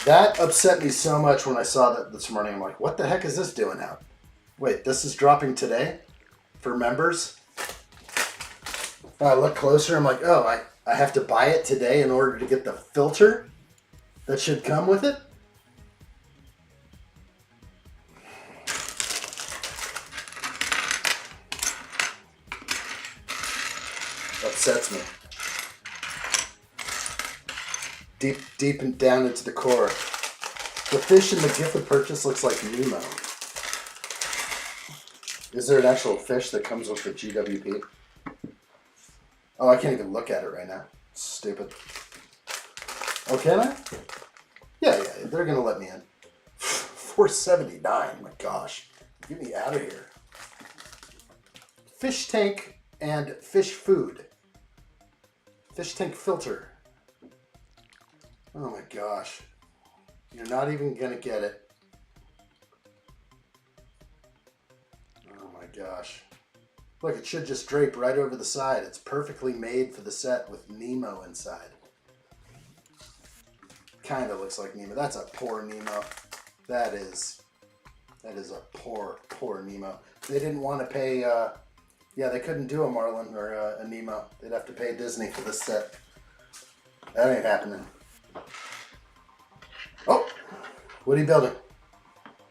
Speaker 1: That upset me so much when I saw that this morning. I'm like, what the heck is this doing out? Wait, this is dropping today for members? I look closer. I'm like, oh, I have to buy it today in order to get the filter that should come with it? Upsets me. Deep and down into the core. The fish in the gift of purchase looks like Nemo. Is there an actual fish that comes with the GWP? Oh, I can't even look at it right now. Stupid. Oh, can I? Yeah, they're going to let me in. $4.79, my gosh. Get me out of here. Fish tank and fish food. Fish tank filter. Oh my gosh. You're not even going to get it. Oh my gosh. Look, it should just drape right over the side. It's perfectly made for the set with Nemo inside. Kind of looks like Nemo. That's a poor Nemo. That is a poor Nemo. They didn't want to pay, they couldn't do a Marlin or a Nemo. They'd have to pay Disney for this set. That ain't happening. Oh, what are you building?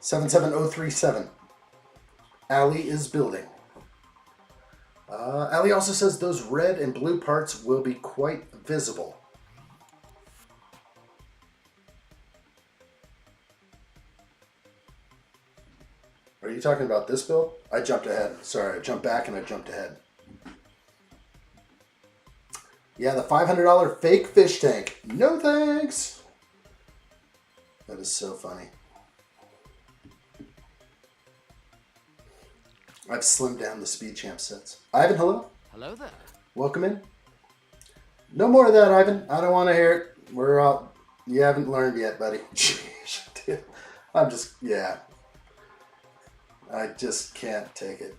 Speaker 1: 77037. Allie is building. Allie also says those red and blue parts will be quite visible. Are you talking about this build? I jumped ahead. Sorry, I jumped back and I jumped ahead. Yeah, the $500 fake fish tank. No thanks. That is so funny. I've slimmed down the Speed Champ sets. Ivan, hello?
Speaker 3: Hello there.
Speaker 1: Welcome in. No more of that, Ivan. I don't want to hear it. We're all... You haven't learned yet, buddy. Dude, I'm just... Yeah. I just can't take it.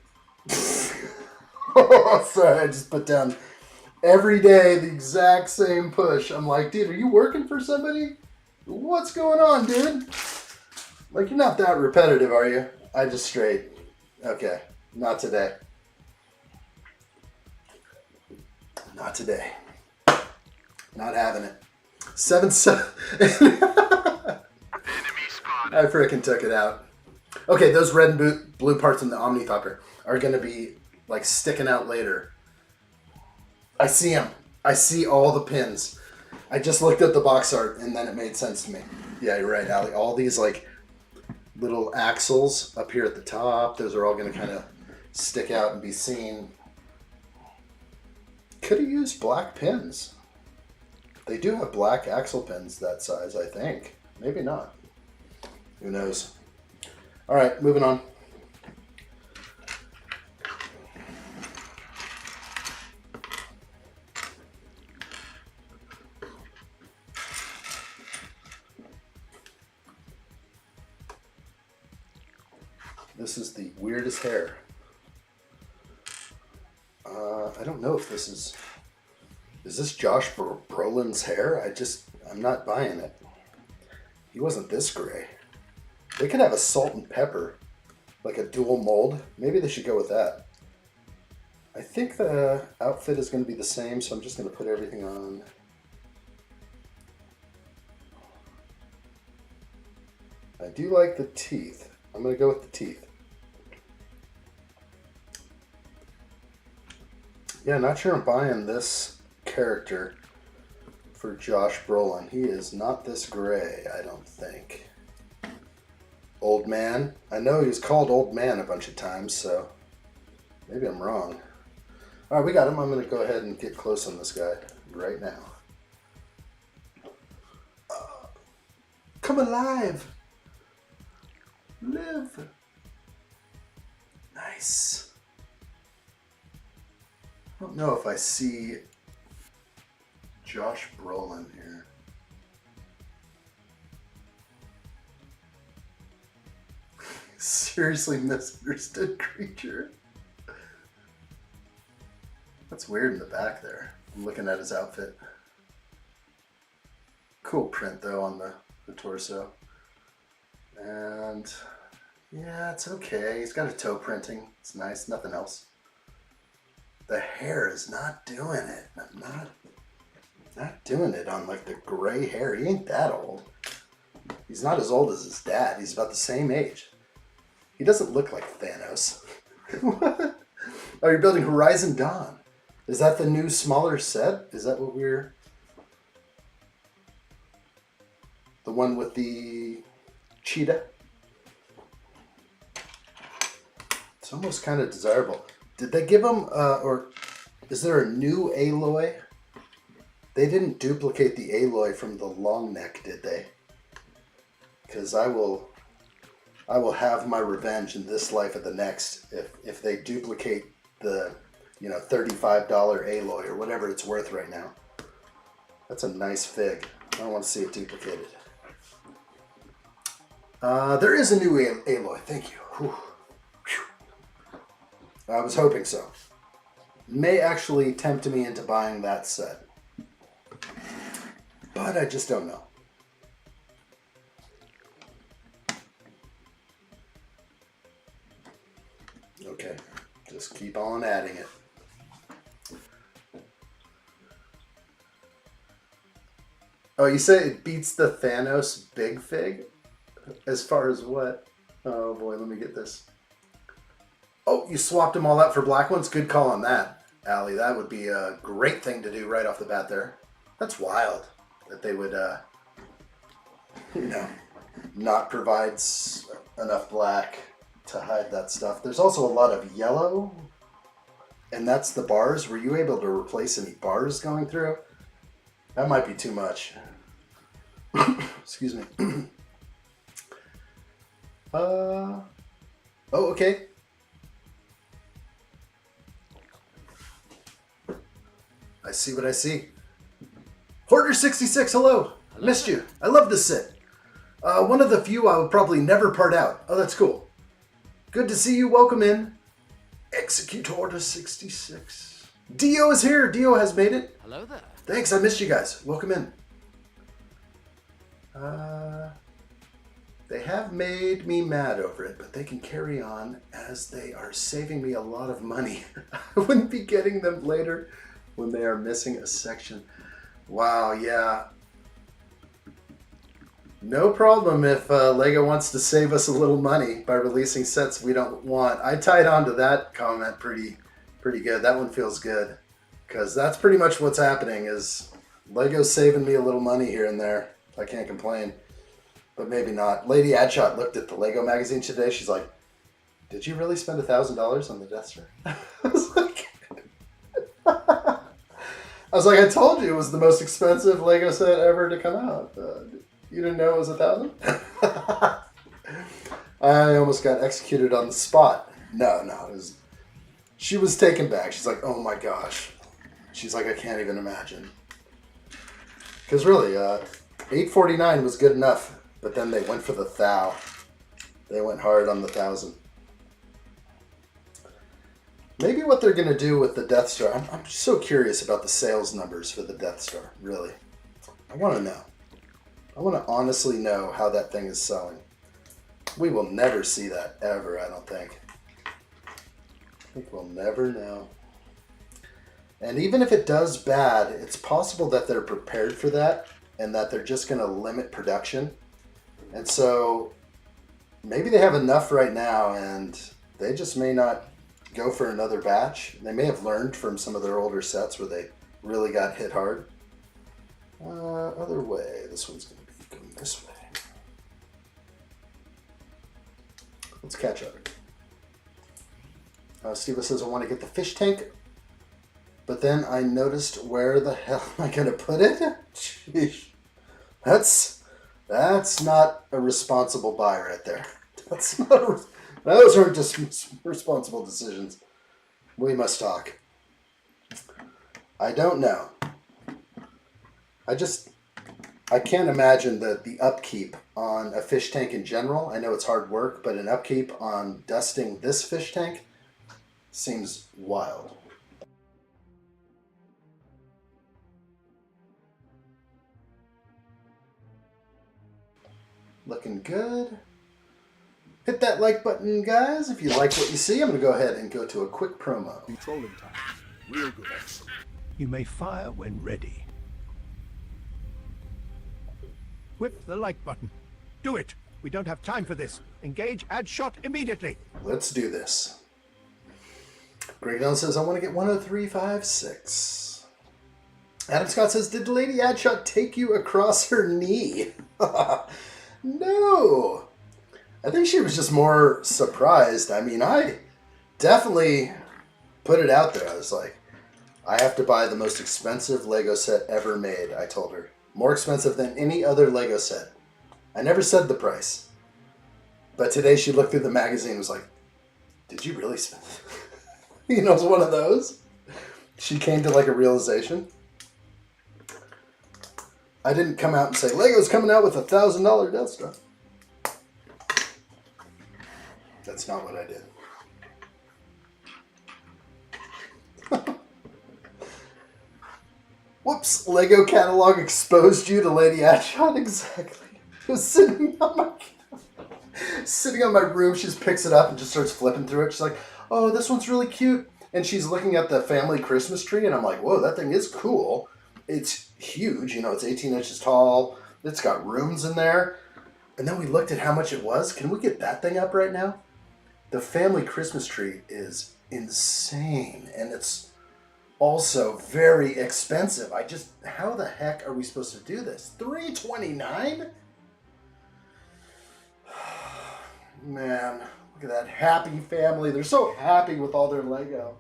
Speaker 1: Sorry, I just put down every day the exact same push. I'm like, dude, are you working for somebody? What's going on, dude? Like, you're not that repetitive, are you? I just straight. Okay. Not today. Not today. Not having it. 7-7. I freaking took it out. Okay, those red and blue parts in the Ornithopter are going to be, like, sticking out later. I see them. I see all the pins. I just looked at the box art, and then it made sense to me. Yeah, you're right, Allie. All these, like, little axles up here at the top, those are all going to kind of stick out and be seen. Could have used black pins. They do have black axle pins that size, I think. Maybe not. Who knows? All right, moving on. This is the weirdest hair. I don't know if this is this Josh Brolin's hair? I'm not buying it. He wasn't this gray. They could have a salt and pepper, like a dual mold. Maybe they should go with that. I think the outfit is going to be the same, so I'm just going to put everything on. I do like the teeth. I'm going to go with the teeth. Yeah, not sure I'm buying this character for Josh Brolin. He is not this gray, I don't think. Old man. I know he was called Old Man a bunch of times, so maybe I'm wrong. Alright, we got him. I'm going to go ahead and get close on this guy right now. Come alive! Live! Nice. I don't know if I see Josh Brolin here. Seriously misunderstood creature. That's weird in the back there. I'm looking at his outfit. Cool print though on the torso. And yeah, it's okay. He's got a toe printing. It's nice, nothing else. The hair is not doing it. I'm not doing it on like the gray hair. He ain't that old. He's not as old as his dad. He's about the same age. He doesn't look like Thanos. What? Oh, you're building Horizon Dawn. Is that the new smaller set? Is that what we're... The one with the cheetah? It's almost kind of desirable. Did they give him, or is there a new Aloy? They didn't duplicate the Aloy from the long neck, did they? Because I will have my revenge in this life or the next if they duplicate the, $35 Aloy or whatever it's worth right now. That's a nice fig. I don't want to see it duplicated. There is a new Aloy. Thank you. Whew. I was hoping so. May actually tempt me into buying that set. But I just don't know. Okay, just keep on adding it. Oh, you say it beats the Thanos Big Fig? As far as what? Oh boy, let me get this. Oh, you swapped them all out for black ones? Good call on that, Allie. That would be a great thing to do right off the bat there. That's wild that they would, not provide enough black to hide that stuff. There's also a lot of yellow, and that's the bars. Were you able to replace any bars going through? That might be too much. Excuse me. Oh, okay. I see what I see. Hoarder66, hello. I missed you. I love this set. One of the few I would probably never part out. Oh, that's cool. Good to see you. Welcome in. Executor66. Dio is here. Dio has made it.
Speaker 3: Hello there.
Speaker 1: Thanks. I missed you guys. Welcome in. They have made me mad over it, but they can carry on as they are saving me a lot of money. I wouldn't be getting them later when they are missing a section. Wow, yeah. No problem if LEGO wants to save us a little money by releasing sets we don't want. I tied on to that comment pretty good. That one feels good. Because that's pretty much what's happening is LEGO's saving me a little money here and there. I can't complain. But maybe not. Lady Addshot looked at the LEGO magazine today. She's like, did you really spend $1,000 on the Death Star? I was like, I told you it was the most expensive LEGO set ever to come out. You didn't know it was $1,000? I almost got executed on the spot. No, it was... She was taken back. She's like, oh my gosh. She's like, I can't even imagine. Because really, $849 was good enough. But then they went for the 1,000. They went hard on the 1,000. Maybe what they're going to do with the Death Star. I'm so curious about the sales numbers for the Death Star, really. I want to know. I want to honestly know how that thing is selling. We will never see that, ever, I don't think. I think we'll never know. And even if it does bad, it's possible that they're prepared for that and that they're just going to limit production. And so maybe they have enough right now and they just may not go for another batch. They may have learned from some of their older sets where they really got hit hard. Other way. This one's going to be going this way. Let's catch up. Steve says, I want to get the fish tank. But then I noticed, where the hell am I going to put it? Sheesh. That's not a responsible buy right there. Those aren't just responsible decisions. We must talk. I don't know. I can't imagine the upkeep on a fish tank in general. I know it's hard work, but an upkeep on dusting this fish tank seems wild. Looking good. Hit that like button, guys, if you like what you see. I'm going to go ahead and go to a quick promo.
Speaker 3: Controlling time. Real good.
Speaker 4: You may fire when ready. Whip the like button. Do it. We don't have time for this. Engage addshot immediately.
Speaker 1: Let's do this. Greg Dillon says, I want to get 10356. Adam Scott says, did Lady Addshot take you across her knee? No. I think she was just more surprised. I mean, I definitely put it out there. I was like, I have to buy the most expensive Lego set ever made, I told her. More expensive than any other Lego set. I never said the price. But today she looked through the magazine and was like, did you really spend it? You know, it's one of those. She came to like a realization. I didn't come out and say, Lego's coming out with a $1,000 Death Star. That's not what I did. Whoops, Lego catalog exposed you to Lady Addshot. Exactly. It was sitting on my room. She just picks it up and just starts flipping through it. She's like, oh, this one's really cute. And she's looking at the family Christmas tree, and I'm like, whoa, that thing is cool. It's huge, you know, it's 18 inches tall. It's got rooms in there. And then we looked at how much it was. Can we get that thing up right now? The family Christmas tree is insane. And it's also very expensive. How the heck are we supposed to do this? $329? Man, look at that happy family. They're so happy with all their Lego.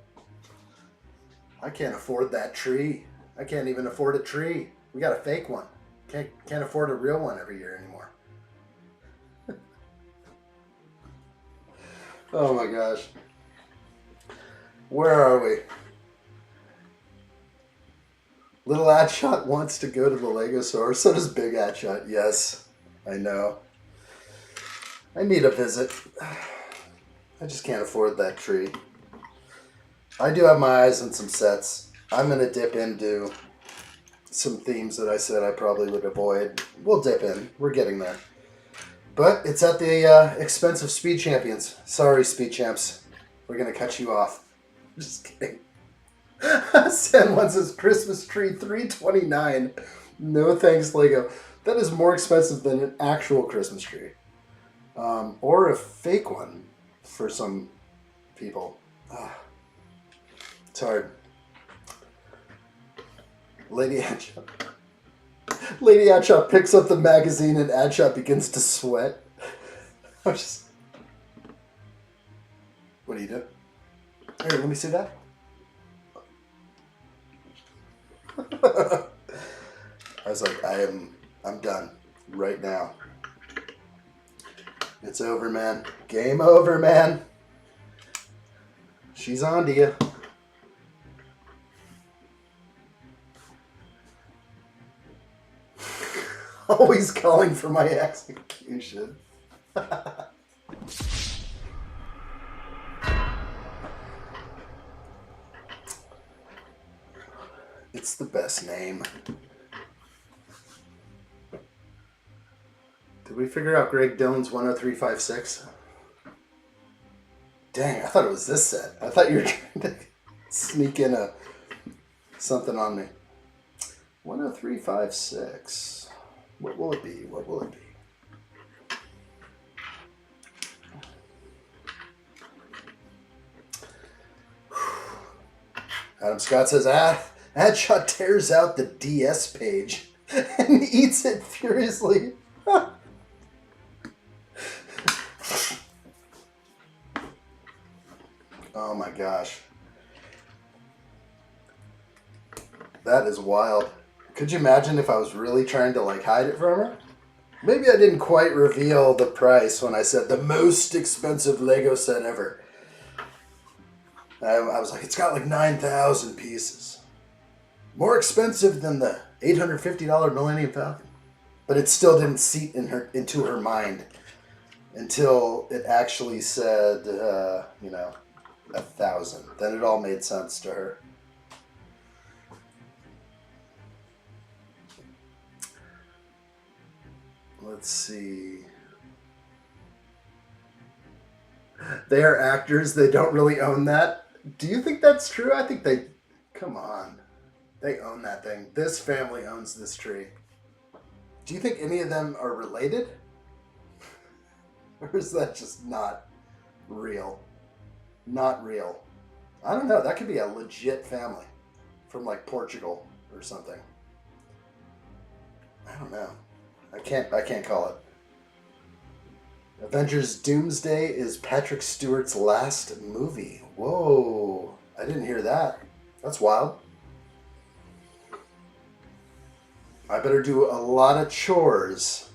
Speaker 1: I can't afford that tree. I can't even afford a tree. We got a fake one. Can't afford a real one every year anymore. Oh my gosh. Where are we? Little Addshot wants to go to the Lego store. So does Big Addshot. Yes, I know. I need a visit. I just can't afford that tree. I do have my eyes on some sets. I'm going to dip into some themes that I said I probably would avoid. We'll dip in. We're getting there. But it's at the expense of Speed Champions. Sorry, Speed Champs. We're going to cut you off. Just kidding. San Juan says Christmas tree $329. No thanks, Lego. That is more expensive than an actual Christmas tree. Or a fake one for some people. It's hard. Lady Addshot picks up the magazine and Addshot begins to sweat. What do you do? Here, let me see that. I was like, I'm done right now. It's over, man. Game over, man. She's on to you. Always calling for my execution. It's the best name. Did we figure out Greg Dillon's 10356? Dang, I thought it was this set. I thought you were trying to sneak in something on me. 10356. What will it be? What will it be? Adam Scott says, addshot tears out the DS page and eats it furiously. Oh my gosh. That is wild. Could you imagine if I was really trying to like hide it from her? Maybe I didn't quite reveal the price when I said the most expensive Lego set ever. I was like, it's got like 9,000 pieces. More expensive than the $850 Millennium Falcon. But it still didn't seep into her mind until it actually said, 1,000. Then it all made sense to her. Let's see. They are actors. They don't really own that. Do you think that's true? I think they... Come on. They own that thing. This family owns this tree. Do you think any of them are related? Or is that just not real? Not real. I don't know. That could be a legit family from like Portugal or something. I don't know. I can't call it. Avengers Doomsday is Patrick Stewart's last movie. Whoa. I didn't hear that. That's wild. I better do a lot of chores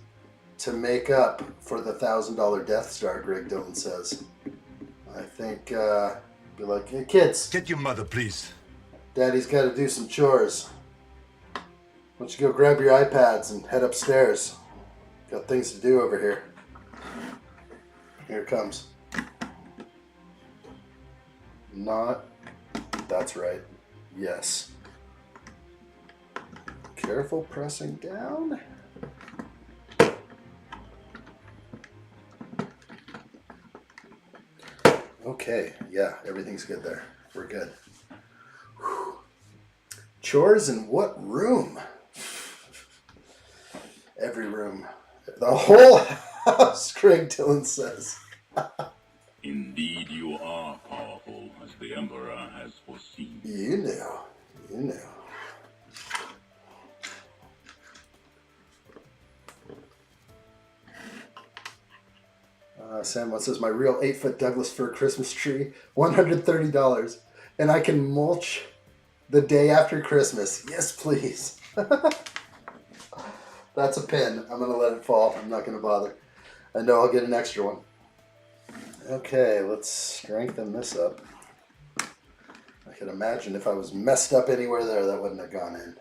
Speaker 1: to make up for the $1,000 Death Star, Greg Dillon says. I think, be like, hey kids.
Speaker 3: Get your mother, please.
Speaker 1: Daddy's got to do some chores. Why don't you go grab your iPads and head upstairs? Got things to do over here. Here it comes. Not. That's right. Yes. Careful pressing down. Okay. Yeah, everything's good there. We're good. Whew. Chores in what room? Every room. The whole house, Craig Dillon says.
Speaker 5: Indeed you are powerful, as the Emperor has foreseen.
Speaker 1: You know. You know. Sam One says, my real 8-foot Douglas fir Christmas tree, $130. And I can mulch the day after Christmas. Yes, please. That's a pin. I'm going to let it fall. I'm not going to bother. I know I'll get an extra one. Okay, let's strengthen this up. I can imagine if I was messed up anywhere there, that wouldn't have gone in.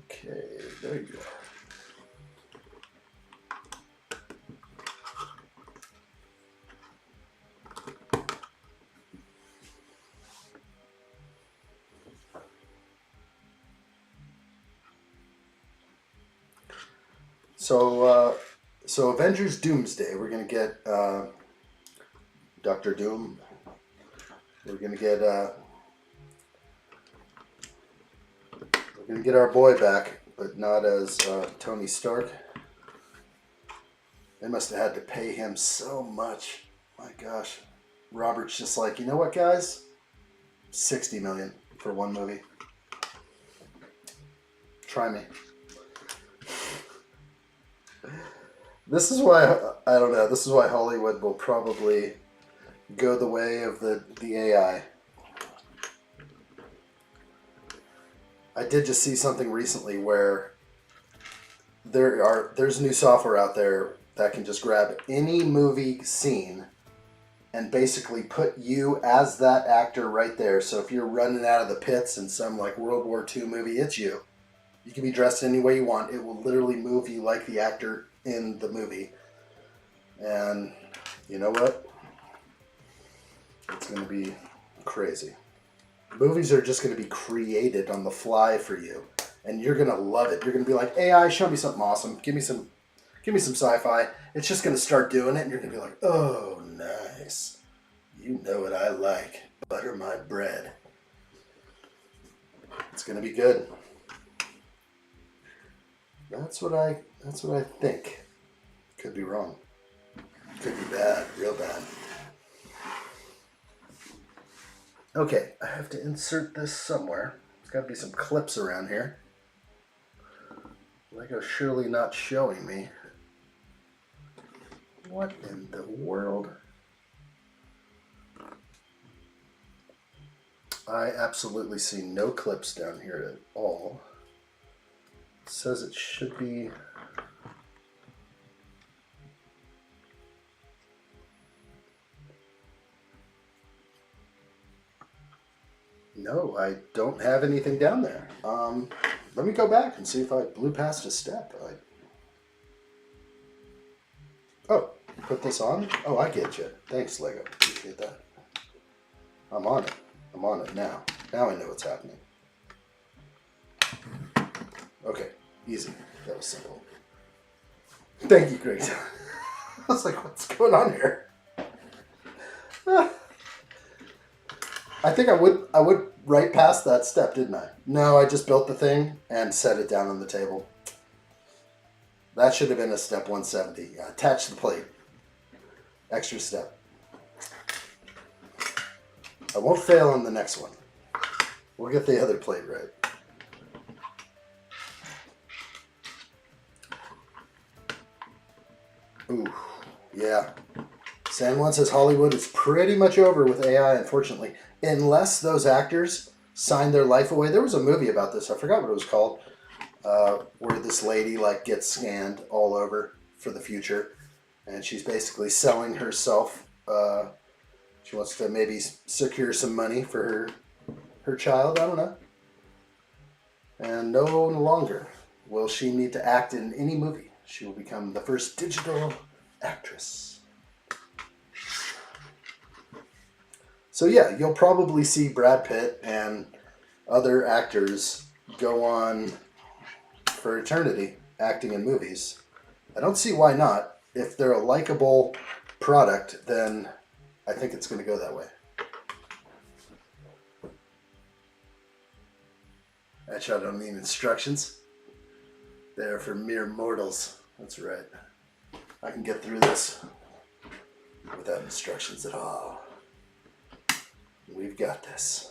Speaker 1: Okay, there you go. So Avengers Doomsday, we're gonna get Dr. Doom. We're gonna get our boy back, but not as Tony Stark. They must have had to pay him so much. My gosh, Robert's just like, you know what, guys? $60 million for one movie. Try me. This is why, I don't know, this is why Hollywood will probably go the way of the AI. I did just see something recently where there's new software out there that can just grab any movie scene and basically put you as that actor right there. So if you're running out of the pits in some like World War II movie, it's you. You can be dressed any way you want. It will literally move you like the actor in the movie. And you know what? It's going to be crazy. Movies are just going to be created on the fly for you. And you're going to love it. You're going to be like, AI, show me something awesome. Give me some sci-fi. It's just going to start doing it, and you're going to be like, oh, nice. You know what I like. Butter my bread. It's going to be good. That's what I think. Could be wrong. Could be bad, real bad. Okay, I have to insert this somewhere. There's got to be some clips around here. Lego's surely not showing me. What in the world? I absolutely see no clips down here at all. It says it should be... No, I don't have anything down there. Let me go back and see if I blew past a step. Oh, put this on? Oh, I get you. Thanks, Lego. Appreciate that. I'm on it. I'm on it now. Now I know what's happening. Okay, easy. That was simple. Thank you, Greg. I was like, what's going on here? I think I would right past that step, didn't I? No, I just built the thing and set it down on the table. That should have been a step 170. Yeah, attach the plate. Extra step. I won't fail on the next one. We'll get the other plate right. Ooh, yeah. San Juan says Hollywood is pretty much over with AI, unfortunately. Unless those actors sign their life away. There was a movie about this. I forgot what it was called. Where this lady like gets scanned all over for the future. And she's basically selling herself. She wants to maybe secure some money for her child. I don't know. And no longer will she need to act in any movie. She will become the first digital actress. So yeah, you'll probably see Brad Pitt and other actors go on for eternity acting in movies. I don't see why not. If they're a likable product, then I think it's going to go that way. Actually, I don't need instructions. They're for mere mortals. That's right. I can get through this without instructions at all. We've got this.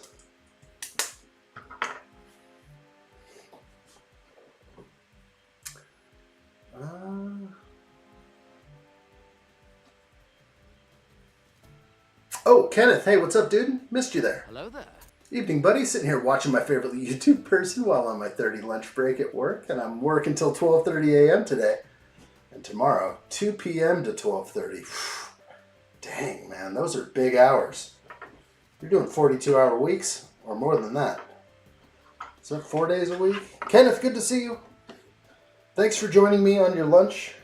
Speaker 1: Oh, Kenneth. Hey, what's up, dude? Missed you there.
Speaker 6: Hello there.
Speaker 1: Evening, buddy. Sitting here watching my favorite YouTube person while on my 30 lunch break at work. And I'm working till 12:30 a.m. today. And tomorrow, 2 p.m. to 12:30. Dang, man. Those are big hours. You're doing 42-hour weeks or more than that. Is that 4 days a week? Kenneth, good to see you. Thanks for joining me on your lunch.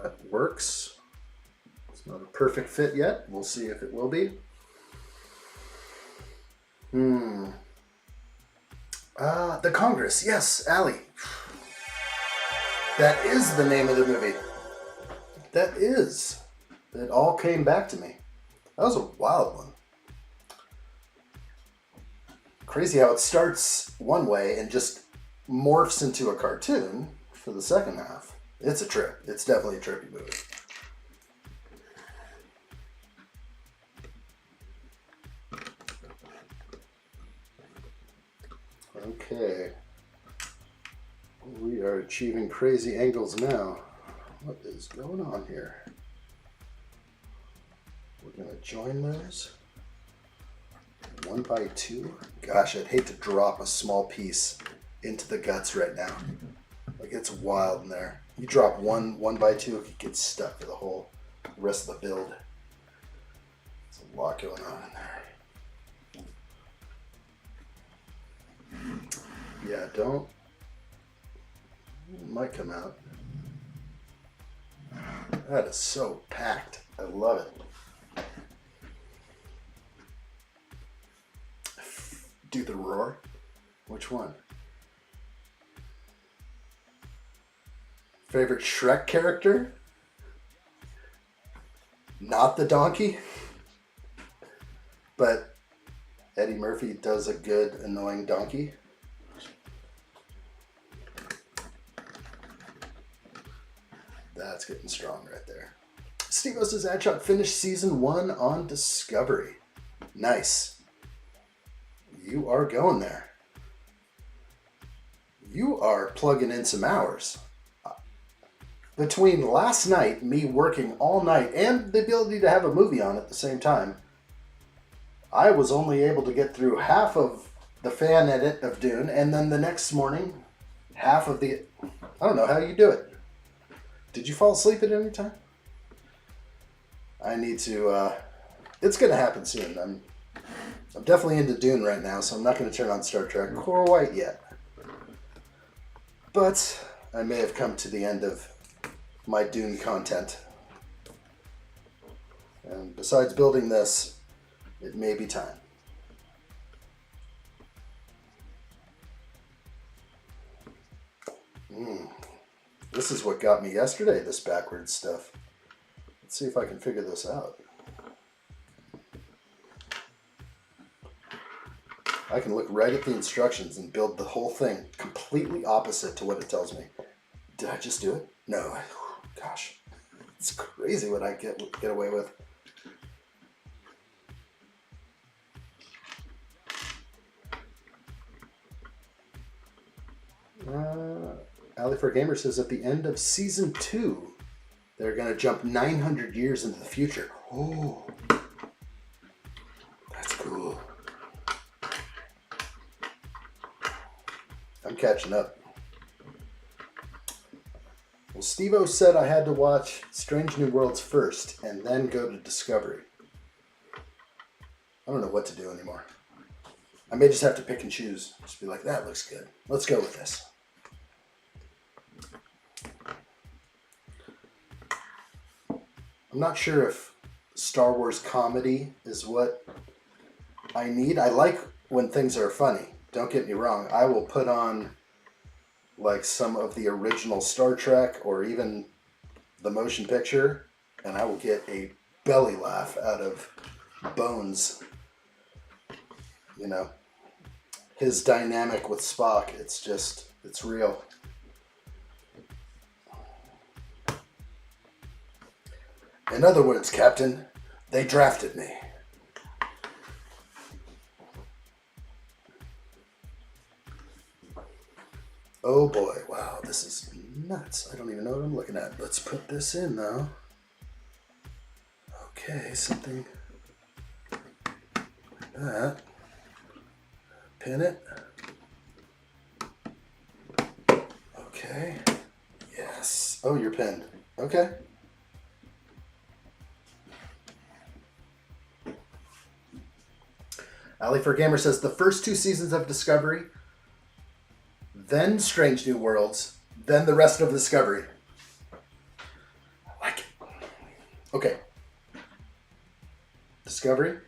Speaker 1: That works. It's not a perfect fit yet. We'll see if it will be. The Congress. Yes, Allie. That is the name of the movie. That is. It all came back to me. That was a wild one. Crazy how it starts one way and just morphs into a cartoon for the second half. It's a trip. It's definitely a trippy movie. Okay. achieving crazy angles now. What is going on here? We're going to join those. 1 by 2. Gosh, I'd hate to drop a small piece into the guts right now. Like, it's wild in there. You drop one 1 by 2, it could get stuck for the whole rest of the build. There's a lot going on in there. Yeah, don't. It might come out. That is so packed. I love it. Do the roar? Which one? Favorite Shrek character? Not the donkey. But Eddie Murphy does a good, annoying donkey. That's getting strong right there. Steve says addshot finished season 1 on Discovery. Nice. You are going there. You are plugging in some hours. Between last night, me working all night, and the ability to have a movie on at the same time, I was only able to get through half of the fan edit of Dune, and then the next morning, half of the... I don't know how you do it. Did you fall asleep at any time? I need to... it's going to happen soon. I'm definitely into Dune right now, so I'm not going to turn on Star Trek Core White yet. But I may have come to the end of my Dune content. And besides building this, it may be time. This is what got me yesterday, this backwards stuff. Let's see if I can figure this out. I can look right at the instructions and build the whole thing completely opposite to what it tells me. Did I just do it? No. Gosh, it's crazy what I get away with. Ali for Gamer says at the end of season 2, they're going to jump 900 years into the future. Oh, that's cool. I'm catching up. Well, Steve-O said I had to watch Strange New Worlds first and then go to Discovery. I don't know what to do anymore. I may just have to pick and choose. Just be like, that looks good. Let's go with this. I'm not sure if Star Wars comedy is what I need. I like when things are funny. Don't get me wrong. I will put on like some of the original Star Trek or even the motion picture, and I will get a belly laugh out of Bones. You know, his dynamic with Spock, it's real. In other words, Captain, they drafted me. Oh boy, wow, this is nuts. I don't even know what I'm looking at. Let's put this in though. Okay, something like that. Pin it. Okay. Yes. Oh, you're pinned. Okay. Ali for Gamer says the first 2 seasons of Discovery, then Strange New Worlds, then the rest of Discovery. I like it. Okay. Discovery,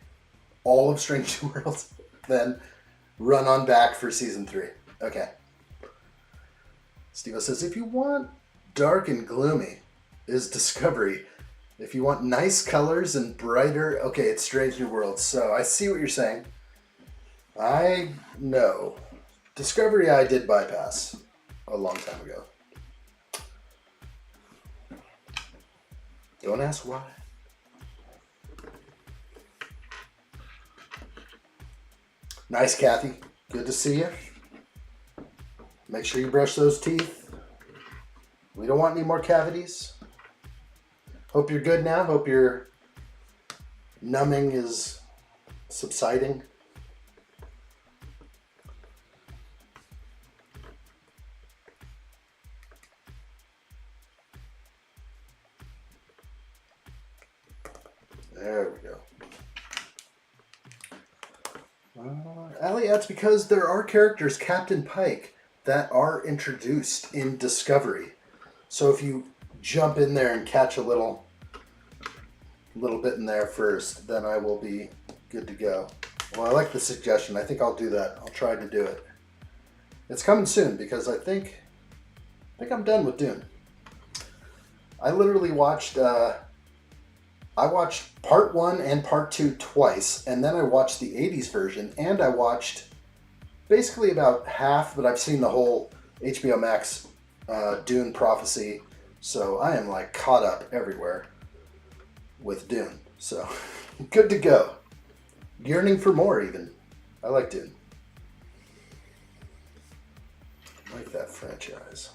Speaker 1: all of Strange New Worlds, then run on back for season 3. Okay. Steve says, if you want dark and gloomy, is Discovery. If you want nice colors and brighter, okay, it's Strange New Worlds. So I see what you're saying. I know. Discovery I did bypass a long time ago. Don't ask why. Nice, Kathy. Good to see you. Make sure you brush those teeth. We don't want any more cavities. Hope you're good now. Hope your numbing is subsiding. There we go. Allie, that's because there are characters, Captain Pike, that are introduced in Discovery. So if you jump in there and catch a little bit in there first, then I will be good to go. Well, I like the suggestion. I think I'll do that. I'll try to do it. It's coming soon because I think I'm done with Dune. I literally watched I watched part 1 and part 2 twice, and then I watched the 80s version, and I watched basically about half, but I've seen the whole HBO Max Dune Prophecy, so I am like caught up everywhere with Dune. So good to go. Yearning for more even. I like Dune. I like that franchise.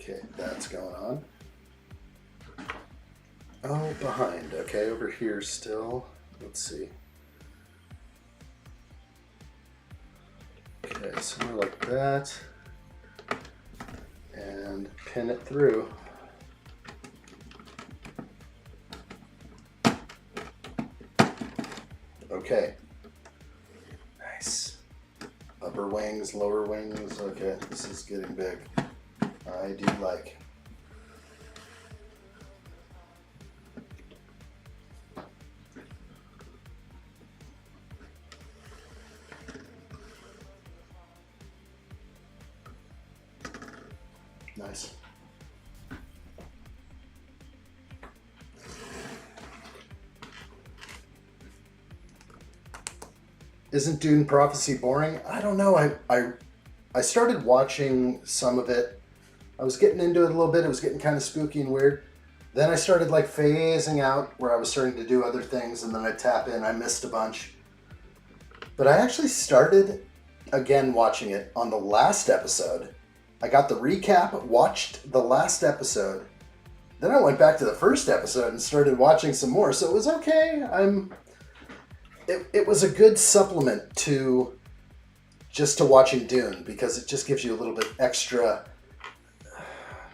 Speaker 1: Okay, that's going on. Oh, behind. Okay, over here still. Let's see. Okay, somewhere like that. And pin it through. Okay. Nice. Upper wings, lower wings. Okay, this is getting big. I do like. Nice. Isn't Dune Prophecy boring? I don't know. I started watching some of it. I was getting into it a little bit. It was getting kind of spooky and weird. Then I started like phasing out where I was starting to do other things, and then I tap in. I missed a bunch. But I actually started again watching it on the last episode. I got the recap, watched the last episode. Then I went back to the first episode and started watching some more. So it was okay. It was a good supplement to watching Dune, because it just gives you a little bit extra,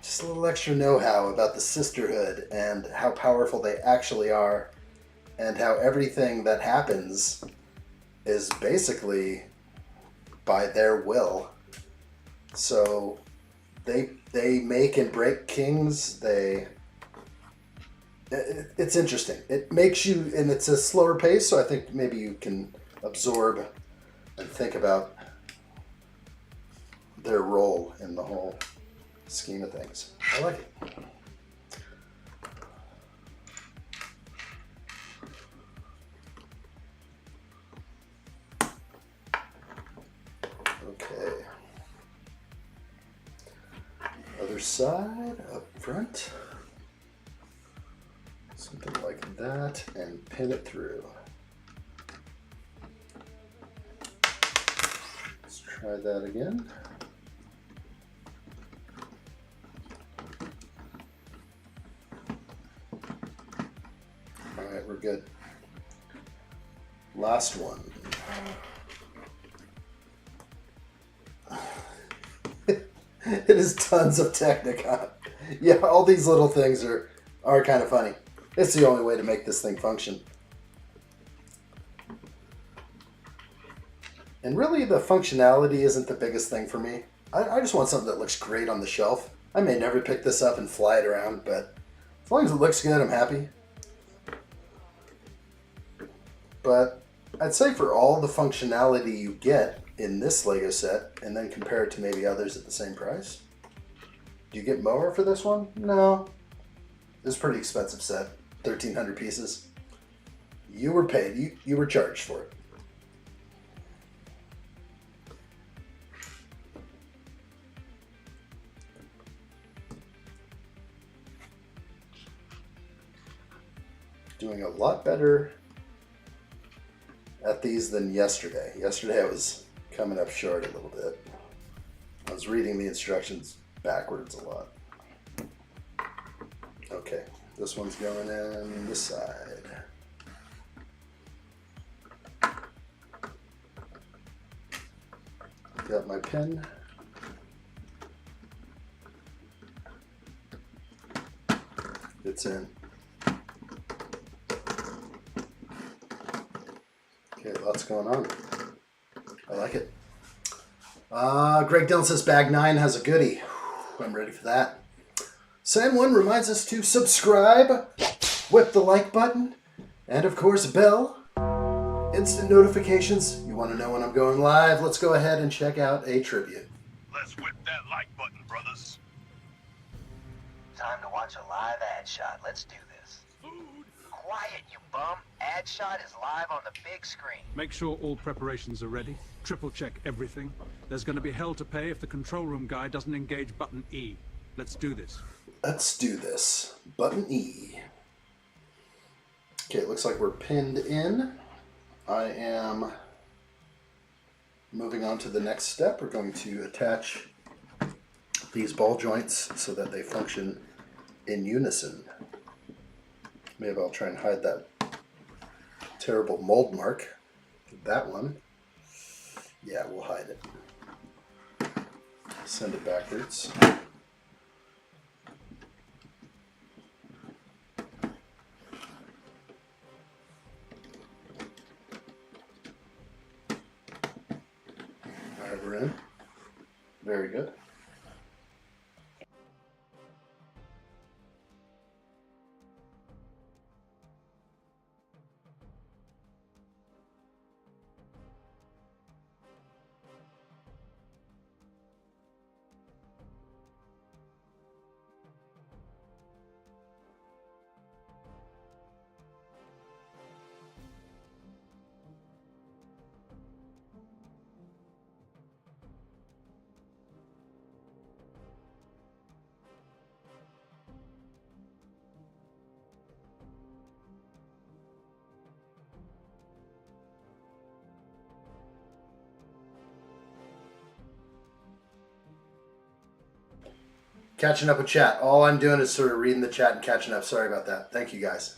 Speaker 1: just a little extra know-how about the sisterhood and how powerful they actually are, and how everything that happens is basically by their will. So they make and break kings. It's interesting. It makes you, and it's a slower pace, so I think maybe you can absorb and think about their role in the whole scheme of things. I like it. Okay. Other side, up front. Something like that, and pin it through. Let's try that again. All right, we're good. Last one. It is tons of Technicon. Yeah, all these little things are kind of funny. It's the only way to make this thing function. And really, the functionality isn't the biggest thing for me. I just want something that looks great on the shelf. I may never pick this up and fly it around, but as long as it looks good, I'm happy. But I'd say for all the functionality you get in this Lego set, and then compare it to maybe others at the same price. Do you get more for this one? No. It's a pretty expensive set. 1,300 pieces. You were paid. You were charged for it. doing a lot better at these than yesterday. Yesterday I was coming up short a little bit. I was reading the instructions backwards a lot. Okay, this one's going in this side. Got my pin. It's in. Okay, lots going on. I like it. Greg Dillon says bag 9 has a goodie. I'm ready for that. San1 reminds us to subscribe, whip the like button, and of course bell. Instant notifications. You want to know when I'm going live? Let's go ahead and check out a tribute.
Speaker 3: Let's whip that like button, brothers.
Speaker 6: Time to watch a live ad shot. Let's do this. Quiet, you bum. Ad shot is live on the big screen.
Speaker 7: Make sure all preparations are ready. Triple check everything. There's going to be hell to pay if the control room guy doesn't engage button E. Let's do this.
Speaker 1: Let's do this. Button E. Okay, it looks like we're pinned in. I am moving on to the next step. We're going to attach these ball joints so that they function in unison. Maybe I'll try and hide that terrible mold mark. That one. Yeah, we'll hide it. Send it backwards. Alright, we're in. Very good. Catching up with chat. All I'm doing is sort of reading the chat and catching up. Sorry about that. Thank you guys.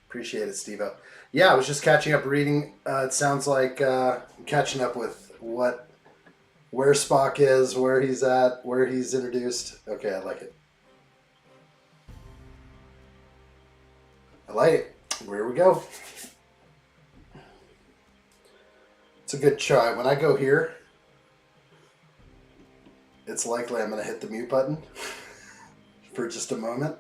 Speaker 1: Appreciate it, Steve-O. Yeah, I was just catching up reading. It sounds like catching up with where Spock is, where he's at, where he's introduced. Okay, I like it. I like it. Here we go. It's a good try. When I go here, it's likely I'm going to hit the mute button for just a moment.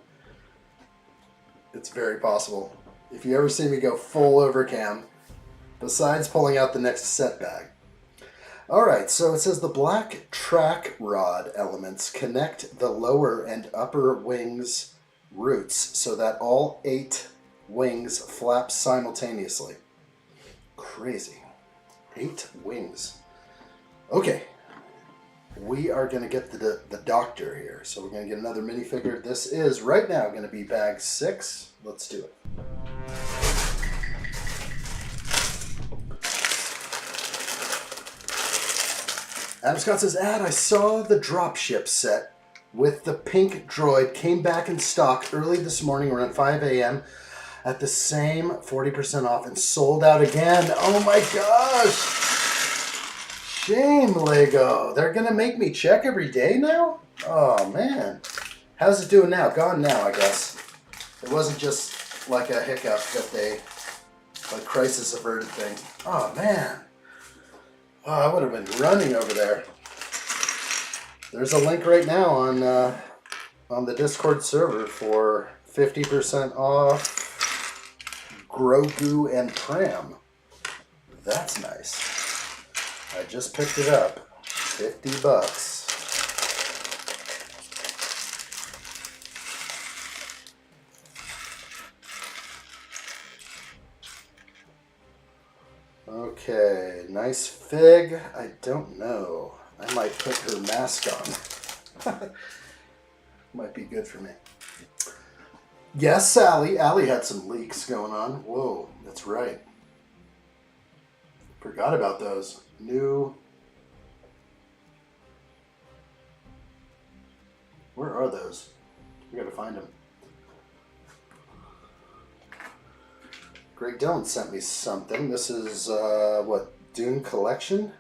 Speaker 1: It's very possible. If you ever see me go full overcam, besides pulling out the next set bag. Alright, so it says the black track rod elements connect the lower and upper wings roots so that all 8 wings flap simultaneously. Crazy. 8 wings. Okay. We are going to get the doctor here. So we're going to get another minifigure. This is right now going to be bag 6. Let's do it. Adam Scott says, I saw the dropship set with the pink droid came back in stock early this morning around 5 a.m. at the same 40% off and sold out again. Oh my gosh. Shame, Lego. They're going to make me check every day now? Oh, man. How's it doing now? Gone now, I guess. It wasn't just like a hiccup that they, like, crisis averted thing. Oh, man. Oh, I would have been running over there. There's a link right now on the Discord server for 50% off Grogu and Pram. That's nice. I just picked it up. $50. Okay, nice fig. I don't know. I might put her mask on. Might be good for me. Yes, Sally. Allie had some leaks going on. Whoa, that's right. Forgot about those. New. Where are those? We gotta find them. Greg Dillon sent me something. This is, what, Dune Collection?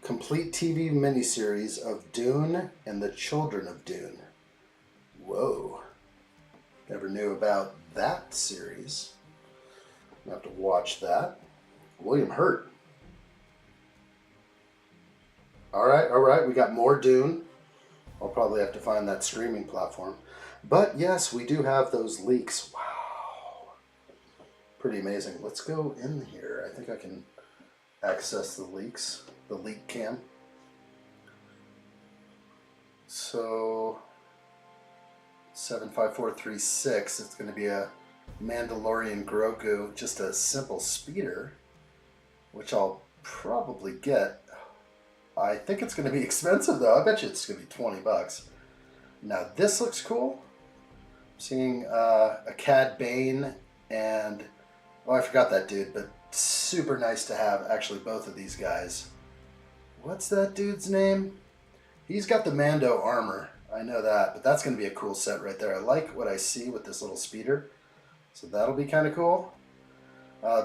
Speaker 1: Complete TV miniseries of Dune and the Children of Dune. Whoa. Never knew about that series. I'll have to watch that. William Hurt. Alright, we got more Dune. I'll probably have to find that streaming platform. But yes, we do have those leaks. Wow. Pretty amazing. Let's go in here. I think I can access the leaks. The leak cam. So 75436, it's going to be a Mandalorian Grogu, just a simple speeder, which I'll probably get. I think it's going to be expensive though. I bet you it's going to be 20 bucks. Now this looks cool. I'm seeing a Cad Bane and, oh, I forgot that dude, but super nice to have actually both of these guys. What's that dude's name? He's got the Mando armor. I know that, but that's going to be a cool set right there. I like what I see with this little speeder. So that'll be kind of cool.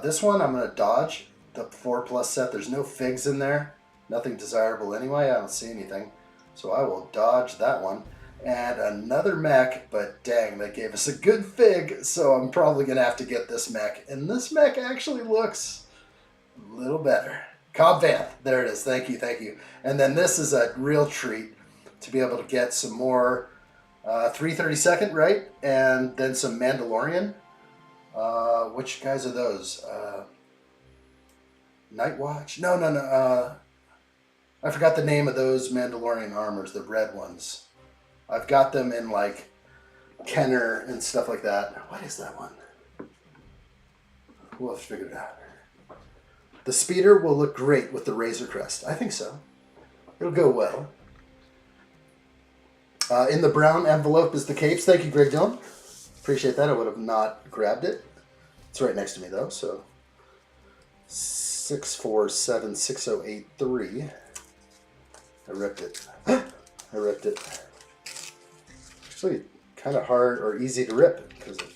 Speaker 1: This one I'm going to dodge. The 4+ set. There's no figs in there. Nothing desirable anyway. I don't see anything. So I will dodge that one. And another mech, but dang, they gave us a good fig. So I'm probably going to have to get this mech. And this mech actually looks a little better. Cobb Vanth. There it is. Thank you, thank you. And then this is a real treat to be able to get some more 332nd, right? And then some Mandalorian. Which guys are those? Night Watch? No. I forgot the name of those Mandalorian armors, the red ones. I've got them in like Kenner and stuff like that. What is that one? We'll have to figure it out. The speeder will look great with the Razor Crest. I think so. It'll go well. In the brown envelope is the capes. Thank you, Greg Dillon. Appreciate that. I would have not grabbed it. It's right next to me, though. So 6476083. I ripped it. I ripped it. Actually, kind of hard or easy to rip because it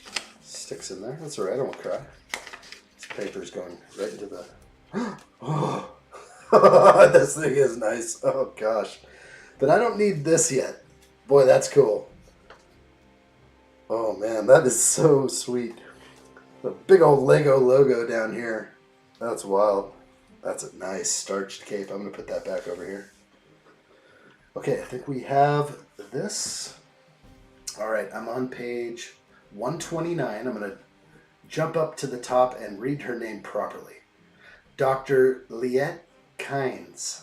Speaker 1: sticks in there. That's all right. I won't cry. This paper's going right into the... Oh, this thing is nice. Oh, gosh. But I don't need this yet. Boy, that's cool. Oh, man, that is so sweet. The big old Lego logo down here. That's wild. That's a nice starched cape. I'm going to put that back over here. Okay, I think we have this. All right, I'm on page 129. I'm going to jump up to the top and read her name properly. Dr. Liette Kynes.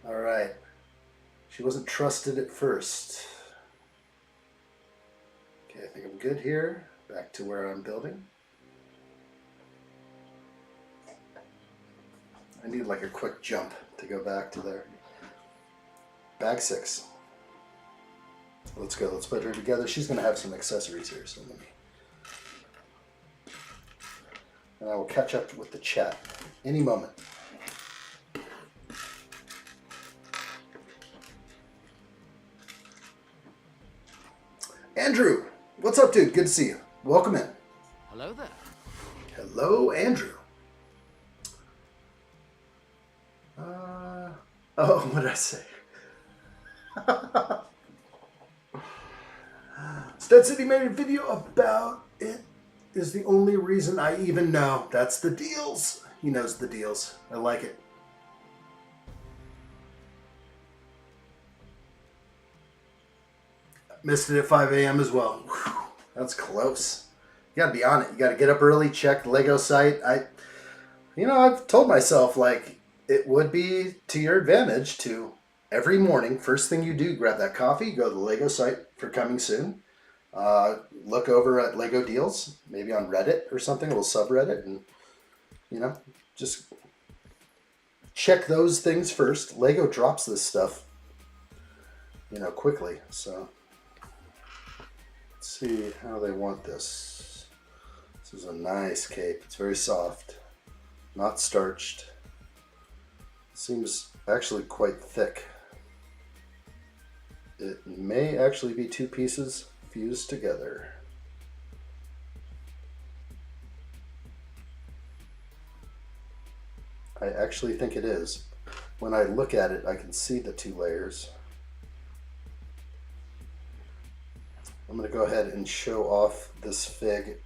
Speaker 1: All right. She wasn't trusted at first. Okay, I think I'm good here. Back to where I'm building. I need like a quick jump to go back to there. Bag 6. Let's go. Let's put her together. She's going to have some accessories here, so let me... And I will catch up with the chat any moment. Andrew, what's up, dude? Good to see you. Welcome in.
Speaker 8: Hello there.
Speaker 1: Hello, Andrew. Oh, what did I say? Stud City made a video about it. Is the only reason I even know. That's the deals. He knows the deals. I like it. Missed it at 5 a.m. as well. Whew, that's close. You gotta be on it. You gotta get up early, check the Lego site. I've told myself, like, it would be to your advantage to every morning, first thing you do, grab that coffee, go to the Lego site for coming soon. Look over at Lego deals, maybe on Reddit or something, a little subreddit, and, just check those things first. Lego drops this stuff, quickly, so Let's see how they want this. This is a nice cape. It's very soft, not starched. Seems actually quite thick. It may actually be two pieces fused together. I actually think it is. When I look at it, I can see the two layers. I'm going to go ahead and show off this fig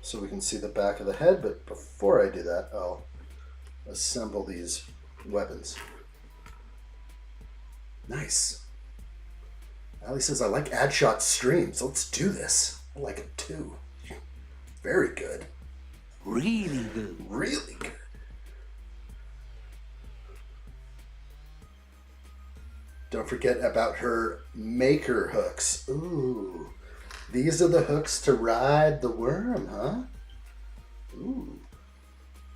Speaker 1: so we can see the back of the head, but before I do that, I'll assemble these weapons. Nice. Ali says, I like addshot streams. Let's do this. I like it too. Very good.
Speaker 2: Really good.
Speaker 1: Really good. Don't forget about her maker hooks. Ooh. These are the hooks to ride the worm, huh? Ooh.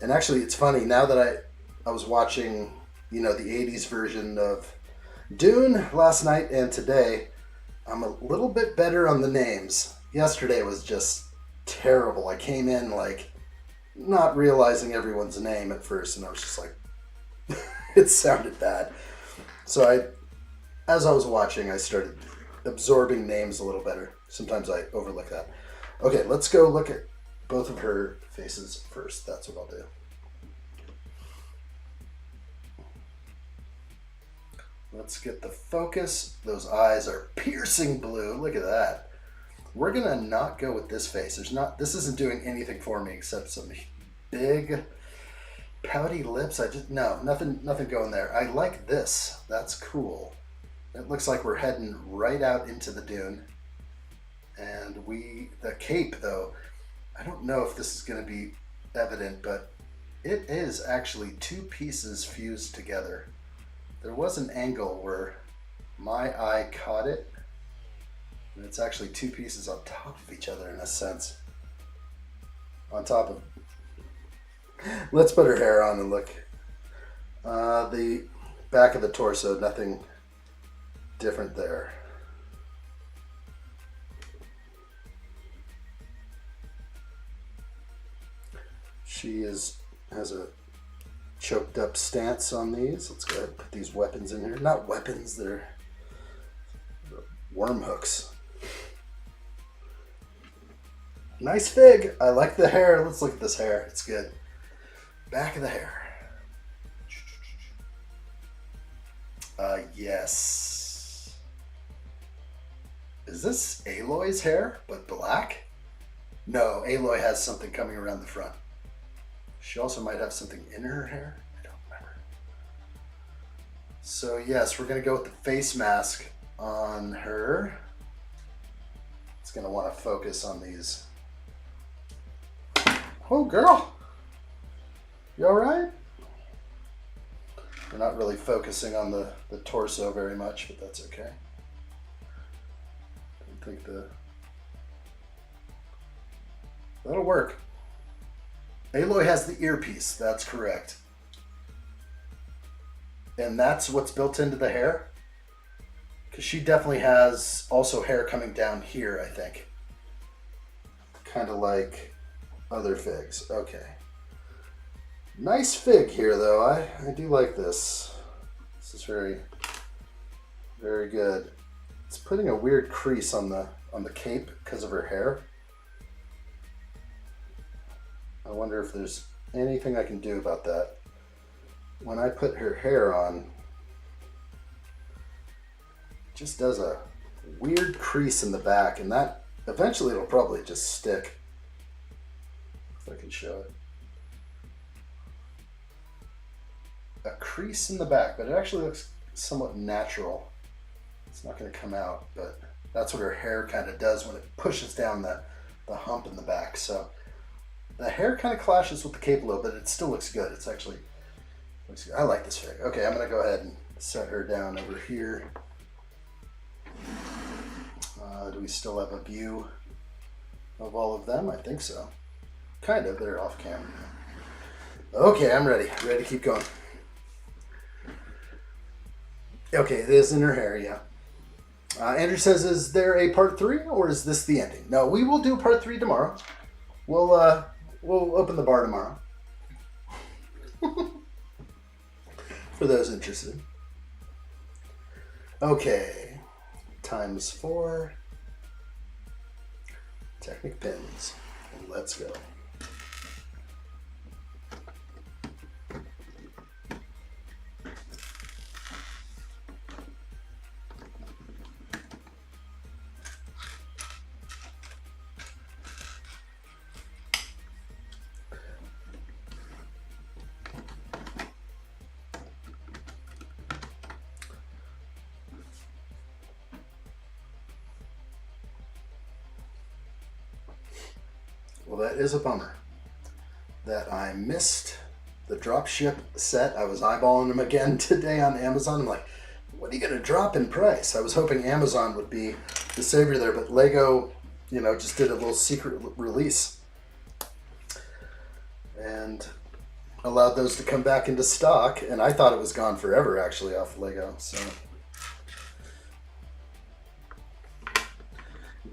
Speaker 1: And actually, it's funny, now that I was watching, the 80s version of Dune last night and today, I'm a little bit better on the names. Yesterday was just terrible. I came in not realizing everyone's name at first, and I was just like, it sounded bad. So as I was watching, I started absorbing names a little better. Sometimes I overlook that. Okay, let's go look at both of her faces first. That's what I'll do. Let's get the focus. Those eyes are piercing blue. Look at that. We're gonna not go with this face. This isn't doing anything for me except some big pouty lips. Nothing going there. I like this. That's cool. It looks like we're heading right out into the dune. And the cape though, I don't know if this is gonna be evident, but it is actually two pieces fused together. There was an angle where my eye caught it, and it's actually two pieces on top of each other in a sense. On top of... Let's put her hair on and look. The back of the torso, nothing different there. She has a choked up stance on these. Let's go ahead and put these weapons in here. Not weapons, they're worm hooks. Nice fig. I like the hair. Let's look at this hair. It's good. Back of the hair. Yes. Is this Aloy's hair, but black? No, Aloy has something coming around the front. She also might have something in her hair. I don't remember. So yes, we're going to go with the face mask on her. It's going to want to focus on these. Oh, girl. You all right? We're not really focusing on the torso very much, but that's okay. I think that'll work. Aloy has the earpiece, that's correct. And that's what's built into the hair? Because she definitely has also hair coming down here, I think. Kind of like other figs. Okay. Nice fig here, though. I do like this. This is very, very good. It's putting a weird crease on the cape because of her hair. I wonder if there's anything I can do about that. When I put her hair on, it just does a weird crease in the back, and that eventually it'll probably just stick. If I can show it. A crease in the back, but it actually looks somewhat natural. It's not going to come out, but that's what her hair kind of does when it pushes down the hump in the back. So the hair kind of clashes with the cape a little bit. It still looks good. It's actually looks good. I like this fig. Okay, I'm going to go ahead and set her down over here. Do we still have a view of all of them? I think so. Kind of. They're off camera. Okay, I'm ready. Ready to keep going. Okay, it is in her hair, yeah. Andrew says, is there a part 3 or is this the ending? No, we will do part 3 tomorrow. We'll open the bar tomorrow. For those interested. Okay. Times 4. Technic pins. And let's go. Well, that is a bummer that I missed the dropship set. I was eyeballing them again today on Amazon. I'm like, what are you going to drop in price? I was hoping Amazon would be the savior there, but Lego, just did a little secret release and allowed those to come back into stock. And I thought it was gone forever, actually, off Lego. So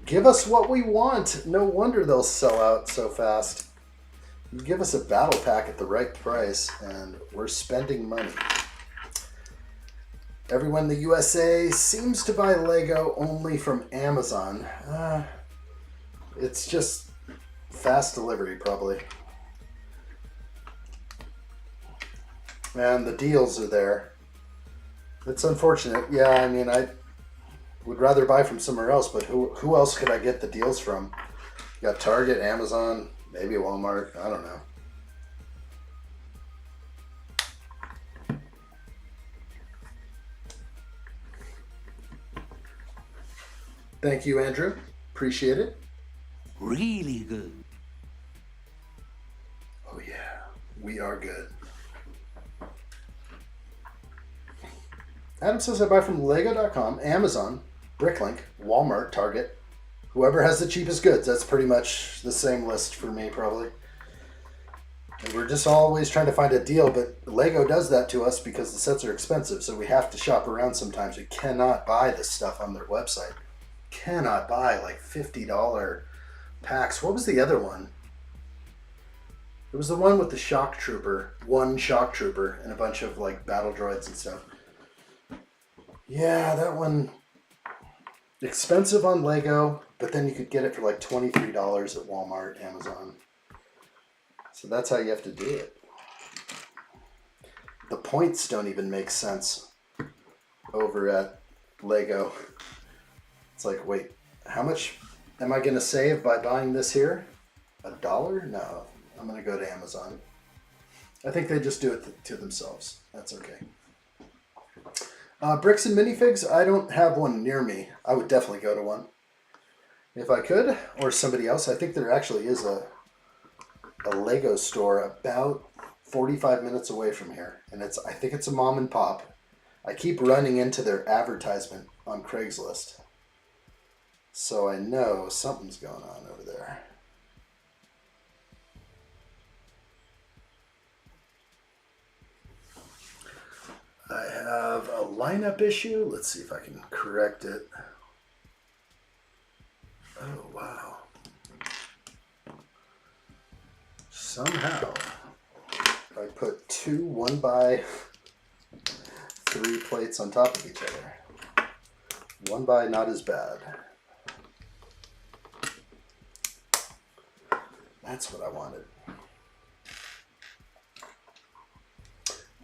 Speaker 1: give us what we want. No wonder they'll sell out so fast. You give us a battle pack at the right price, and we're spending money. Everyone in the USA seems to buy Lego only from Amazon. It's just fast delivery, probably. And the deals are there. It's unfortunate. Yeah, I mean, I would rather buy from somewhere else, but who else could I get the deals from? You got Target, Amazon, maybe Walmart. I don't know. Thank you, Andrew. Appreciate it.
Speaker 2: Really good.
Speaker 1: Oh yeah, we are good. Adam says I buy from Lego.com, Amazon, Bricklink, Walmart, Target, whoever has the cheapest goods. That's pretty much the same list for me, probably. And we're just always trying to find a deal, but Lego does that to us because the sets are expensive, so we have to shop around sometimes. We cannot buy this stuff on their website. Cannot buy like $50 packs. What was the other one? It was the one with the shock trooper, one shock trooper, and a bunch of like battle droids and stuff. Yeah, that one, expensive on Lego, but then you could get it for like $23 at Walmart, Amazon. So that's how you have to do it. The points don't even make sense over at Lego. It's like, wait, how much am I going to save by buying this here? $1? No, I'm going to go to Amazon. I think they just do it to themselves. That's okay. Bricks and minifigs, I don't have one near me. I would definitely go to one if I could, or somebody else. I think there actually is a Lego store about 45 minutes away from here, and I think it's a mom and pop. I keep running into their advertisement on Craigslist, so I know something's going on over there. I have a lineup issue. Let's see if I can correct it. Oh, wow. Somehow, I put 2 1x3 plates on top of each other. 1x not as bad. That's what I wanted.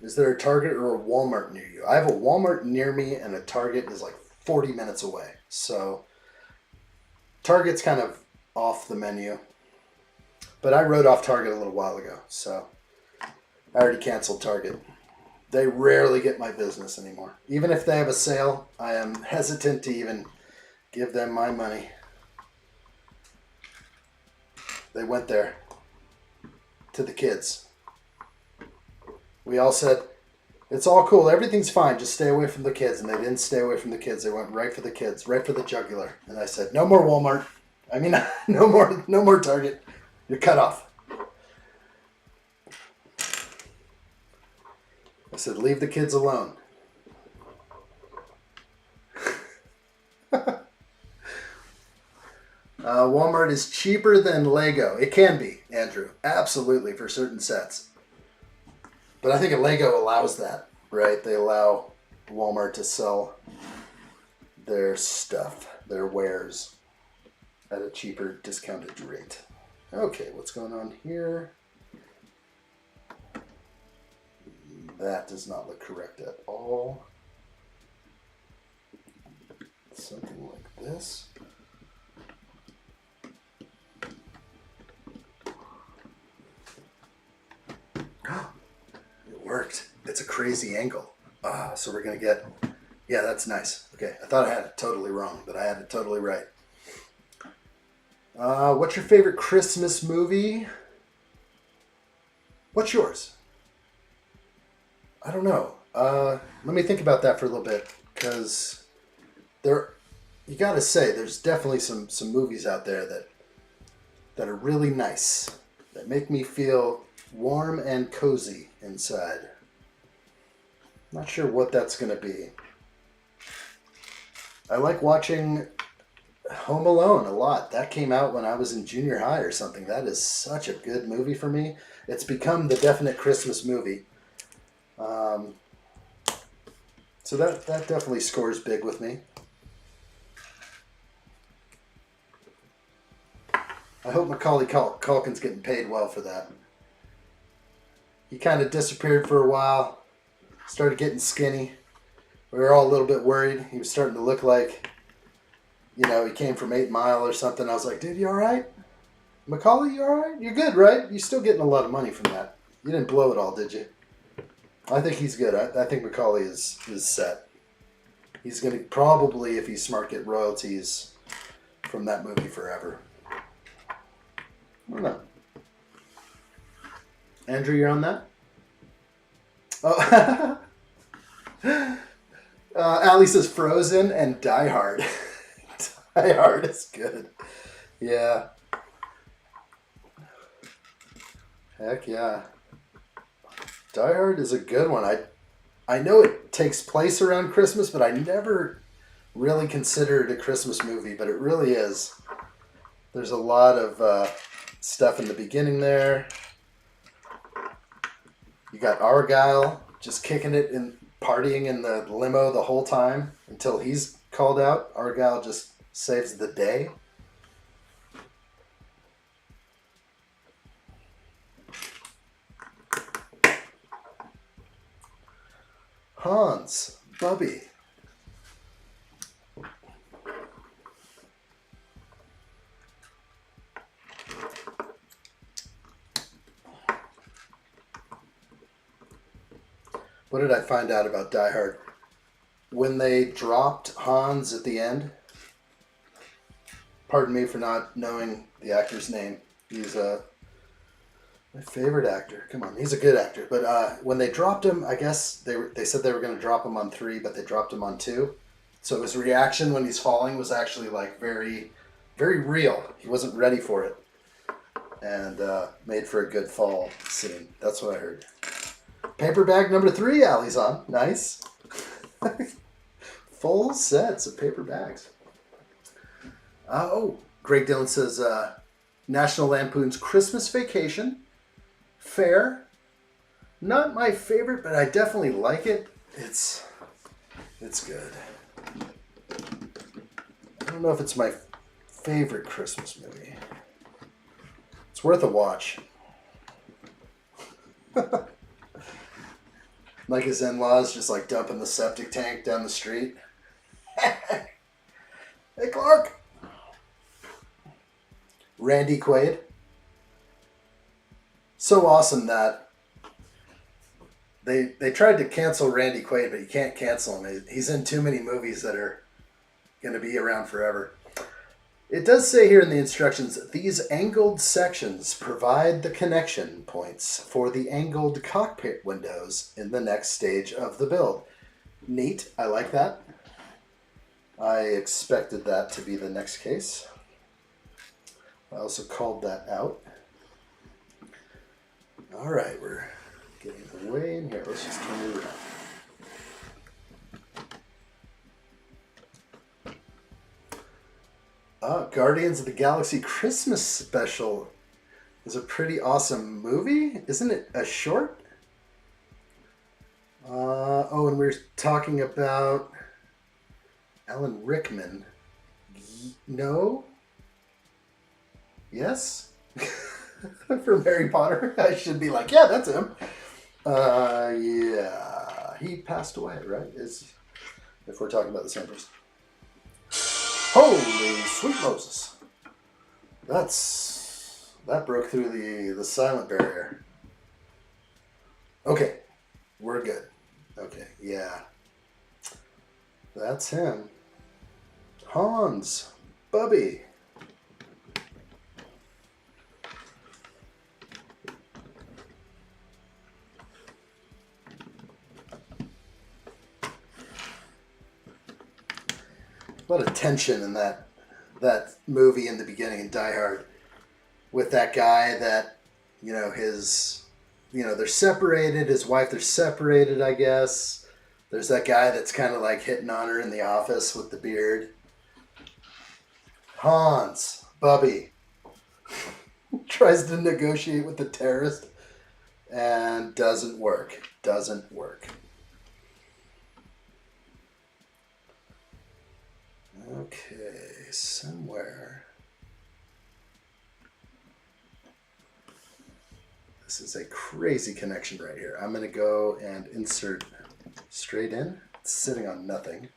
Speaker 1: Is there a Target or a Walmart near you? I have a Walmart near me, and a Target is like 40 minutes away. So Target's kind of off the menu. But I wrote off Target a little while ago, so I already canceled Target. They rarely get my business anymore. Even if they have a sale, I am hesitant to even give them my money. They went there to the kids. We all said, it's all cool, everything's fine, just stay away from the kids. And they didn't stay away from the kids. They went right for the kids, right for the jugular. And I said, no more Walmart. I mean, no more Target. You're cut off. I said, leave the kids alone. Walmart is cheaper than Lego. It can be, Andrew. Absolutely, for certain sets. But I think a Lego allows that, right? They allow Walmart to sell their stuff, their wares, at a cheaper, discounted rate. Okay, what's going on here? That does not look correct at all. Something like this. It worked. It's a crazy angle. So we're going to get... Yeah, that's nice. Okay, I thought I had it totally wrong, but I had it totally right. What's your favorite Christmas movie? What's yours? I don't know. Let me think about that for a little bit, because you got to say, there's definitely some movies out there that are really nice, that make me feel warm and cozy inside. Not sure what that's going to be. I like watching Home Alone a lot. That came out when I was in junior high or something. That is such a good movie for me. It's become the definite Christmas movie. So that definitely scores big with me. I hope Macaulay Culkin's getting paid well for that. He kind of disappeared for a while. Started getting skinny. We were all a little bit worried. He was starting to look like, he came from 8 Mile or something. I was like, dude, you all right? Macaulay, you all right? You're good, right? You're still getting a lot of money from that. You didn't blow it all, did you? I think he's good. I think Macaulay is set. He's going to probably, if he's smart, get royalties from that movie forever. I don't know. Andrew, you're on that? Oh, Allie says Frozen and Die Hard. Die Hard is good. Yeah. Heck yeah. Die Hard is a good one. I know it takes place around Christmas, but I never really considered it a Christmas movie, but it really is. There's a lot of stuff in the beginning there. You got Argyle just kicking it and partying in the limo the whole time until he's called out. Argyle just saves the day. Hans, Bubby. What did I find out about Die Hard? When they dropped Hans at the end, pardon me for not knowing the actor's name. He's my favorite actor. Come on, he's a good actor. But when they dropped him, I guess they said they were going to drop him on 3, but they dropped him on 2. So his reaction when he's falling was actually like very, very real. He wasn't ready for it, and made for a good fall scene. That's what I heard. Paper bag number 3, Allie's on. Nice. Full sets of paper bags. Greg Dillon says National Lampoon's Christmas Vacation. Fair. Not my favorite, but I definitely like it. It's good. I don't know if it's my favorite Christmas movie. It's worth a watch. Like his in-laws just like dumping the septic tank down the street. Hey, Clark. Randy Quaid. So awesome that they tried to cancel Randy Quaid, but you can't cancel him. He's in too many movies that are going to be around forever. It does say here in the instructions, these angled sections provide the connection points for the angled cockpit windows in the next stage of the build. Neat. I like that. I expected that to be the next case. I also called that out. All right, we're getting way in here. Let's just turn it around. Guardians of the Galaxy Christmas special is a pretty awesome movie. Isn't it a short? Oh, and we're talking about Alan Rickman. No? Yes? From Harry Potter? I should be like, yeah, that's him. Yeah. He passed away, right? If we're talking about the same person. Holy sweet Moses. That broke through the silent barrier. Okay. We're good. Okay, yeah. That's him. Hans. Bubby. A lot of tension in that movie in the beginning in Die Hard with that guy that, they're separated, his wife, they're separated, I guess. There's that guy that's kind of like hitting on her in the office with the beard. Hans, Bubby, tries to negotiate with the terrorist and doesn't work. Okay, somewhere. This is a crazy connection right here. I'm going to go and insert straight in. It's sitting on nothing.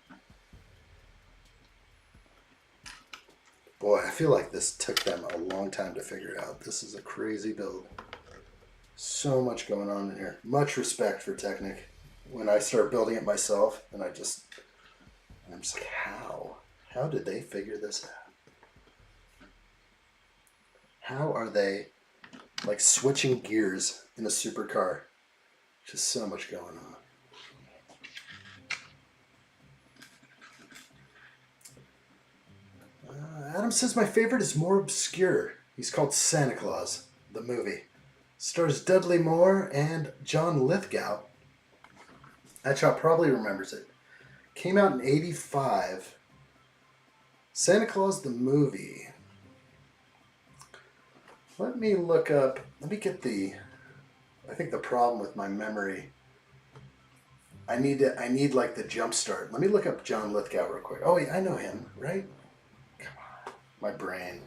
Speaker 1: Boy, I feel like this took them a long time to figure out. This is a crazy build. So much going on in here. Much respect for Technic. When I start building it myself, and I'm just like, how? How did they figure this out? How are they like switching gears in a supercar? Just so much going on. Adam says my favorite is more obscure. He's called Santa Claus, the movie. Stars Dudley Moore and John Lithgow. Addshot probably remembers it. Came out in '85. Santa Claus the movie. Let me get I think the problem with my memory, I need like the jump start. Let me look up John Lithgow real quick. Oh, yeah, I know him, right? Come on, my brain.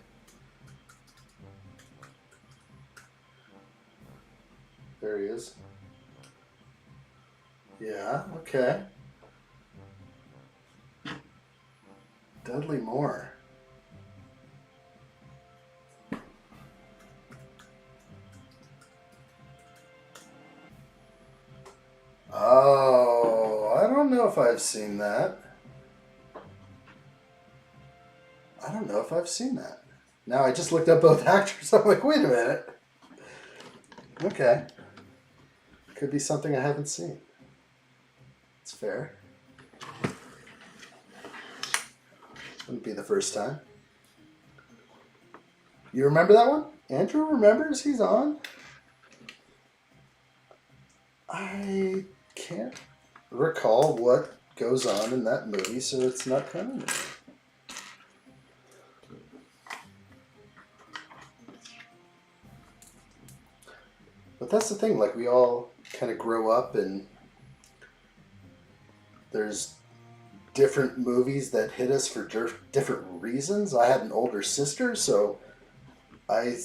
Speaker 1: There he is. Yeah, okay. Dudley Moore. Oh, I don't know if I've seen that. Now I just looked up both actors. I'm like, wait a minute. Okay. Could be something I haven't seen. It's fair. Wouldn't be the first time. You remember that one? Andrew remembers? He's on? I can't recall what goes on in that movie, so it's not coming to me. But that's the thing, like we all kind of grow up and there's different movies that hit us for different reasons. I had an older sister, so I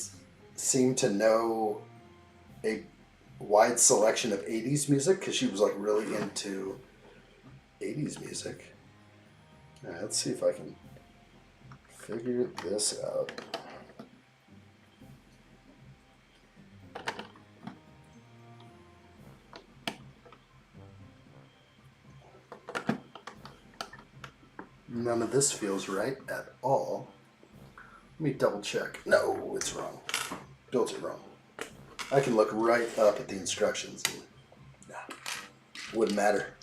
Speaker 1: seem to know a wide selection of 80s music because she was like really into 80s music. All right, let's see if I can figure this out. None of this feels right at all. Let me double check. No, it's wrong. Built it wrong. I can look right up at the instructions. Wouldn't matter.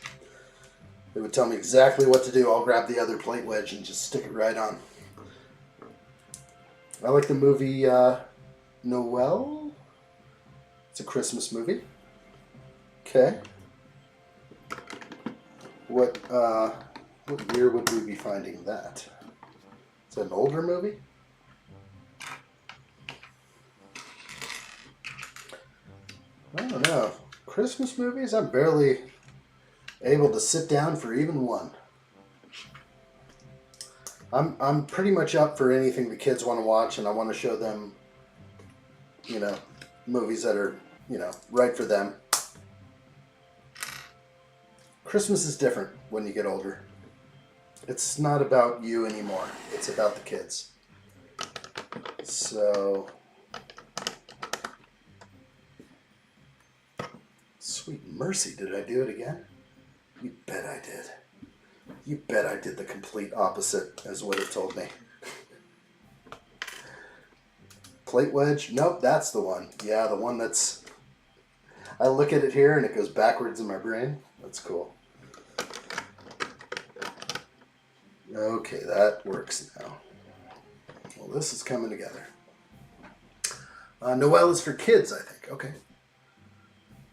Speaker 1: It would tell me exactly what to do. I'll grab the other plate wedge and just stick it right on. I like the movie Noel. It's a Christmas movie. Okay. What year would we be finding that? Is that an older movie? I don't know. Christmas movies, I'm barely able to sit down for even one. I'm pretty much up for anything the kids want to watch, and I want to show them, you know, movies that are, you know, right for them. Christmas is different when you get older. It's not about you anymore. It's about the kids. So, sweet mercy, did I do it again? You bet I did. You bet I did the complete opposite as what it told me. Plate wedge? Nope, that's the one. Yeah, the one that's... I look at it here and it goes backwards in my brain. That's cool. Okay, that works now. Well, this is coming together. Noel is for kids, I think. Okay.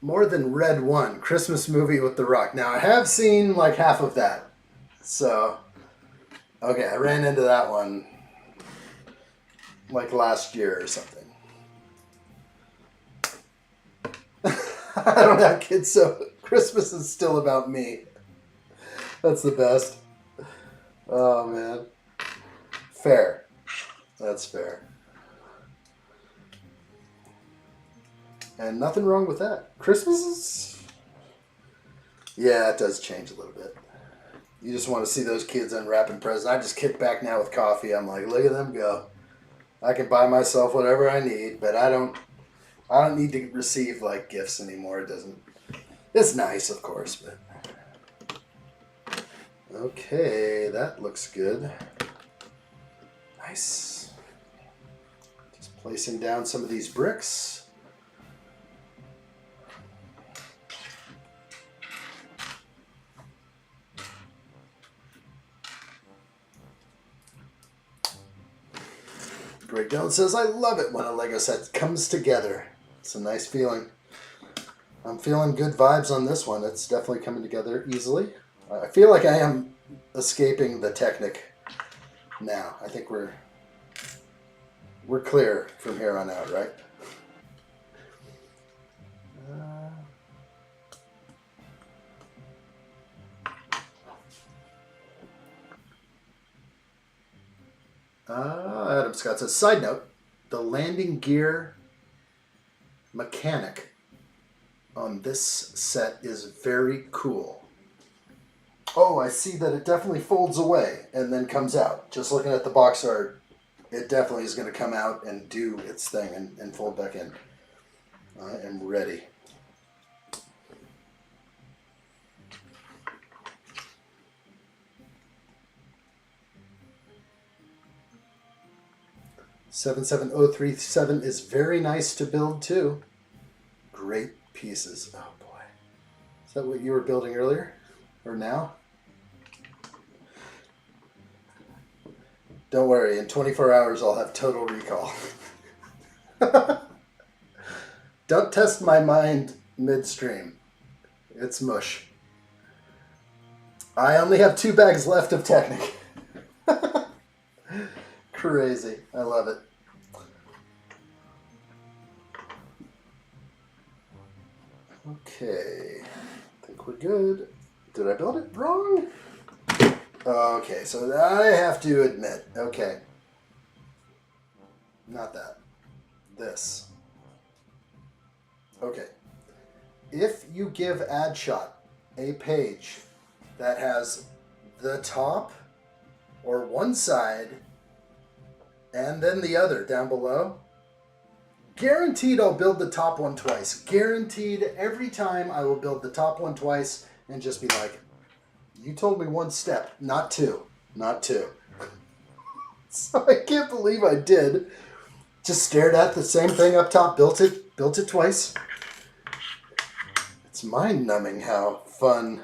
Speaker 1: More Than Red One, Christmas movie with The Rock. Now, I have seen like half of that. So, okay, I ran into that one like last year or something. I don't have kids, so Christmas is still about me. That's the best. Oh, man. Fair. That's fair. And nothing wrong with that. Christmas is... Yeah, it does change a little bit. You just want to see those kids unwrapping presents. I just kick back now with coffee. I'm like, look at them go. I can buy myself whatever I need, but I don't need to receive like gifts anymore. It doesn't... It's nice, of course, but... Okay, that looks good. Nice. Just placing down some of these bricks. Greg Jones says, I love it when a Lego set comes together. It's a nice feeling. I'm feeling good vibes on this one. It's definitely coming together easily. I feel like I am escaping the Technic now. I think we're clear from here on out, right? Adam Scott says, side note, the landing gear mechanic on this set is very cool. Oh, I see that it definitely folds away and then comes out. Just looking at the box art, it definitely is going to come out and do its thing and fold back in. I am ready. $77037 is very nice to build too. Great pieces. Oh boy. Is that what you were building earlier? Or now? Don't worry, in 24 hours I'll have total recall. Don't test my mind midstream. It's mush. I only have 2 bags left of Technic. Crazy. I love it. Okay. I think we're good. Did I build it wrong? Okay, so I have to admit. Okay. Not that. This. Okay. If you give addshot a page that has the top or one side and then the other down below, guaranteed I'll build the top one twice. Guaranteed every time I will build the top one twice and just be like, you told me 1 step, not 2. Not 2. So I can't believe I did. Just stared at the same thing up top, built it twice. It's mind-numbing how fun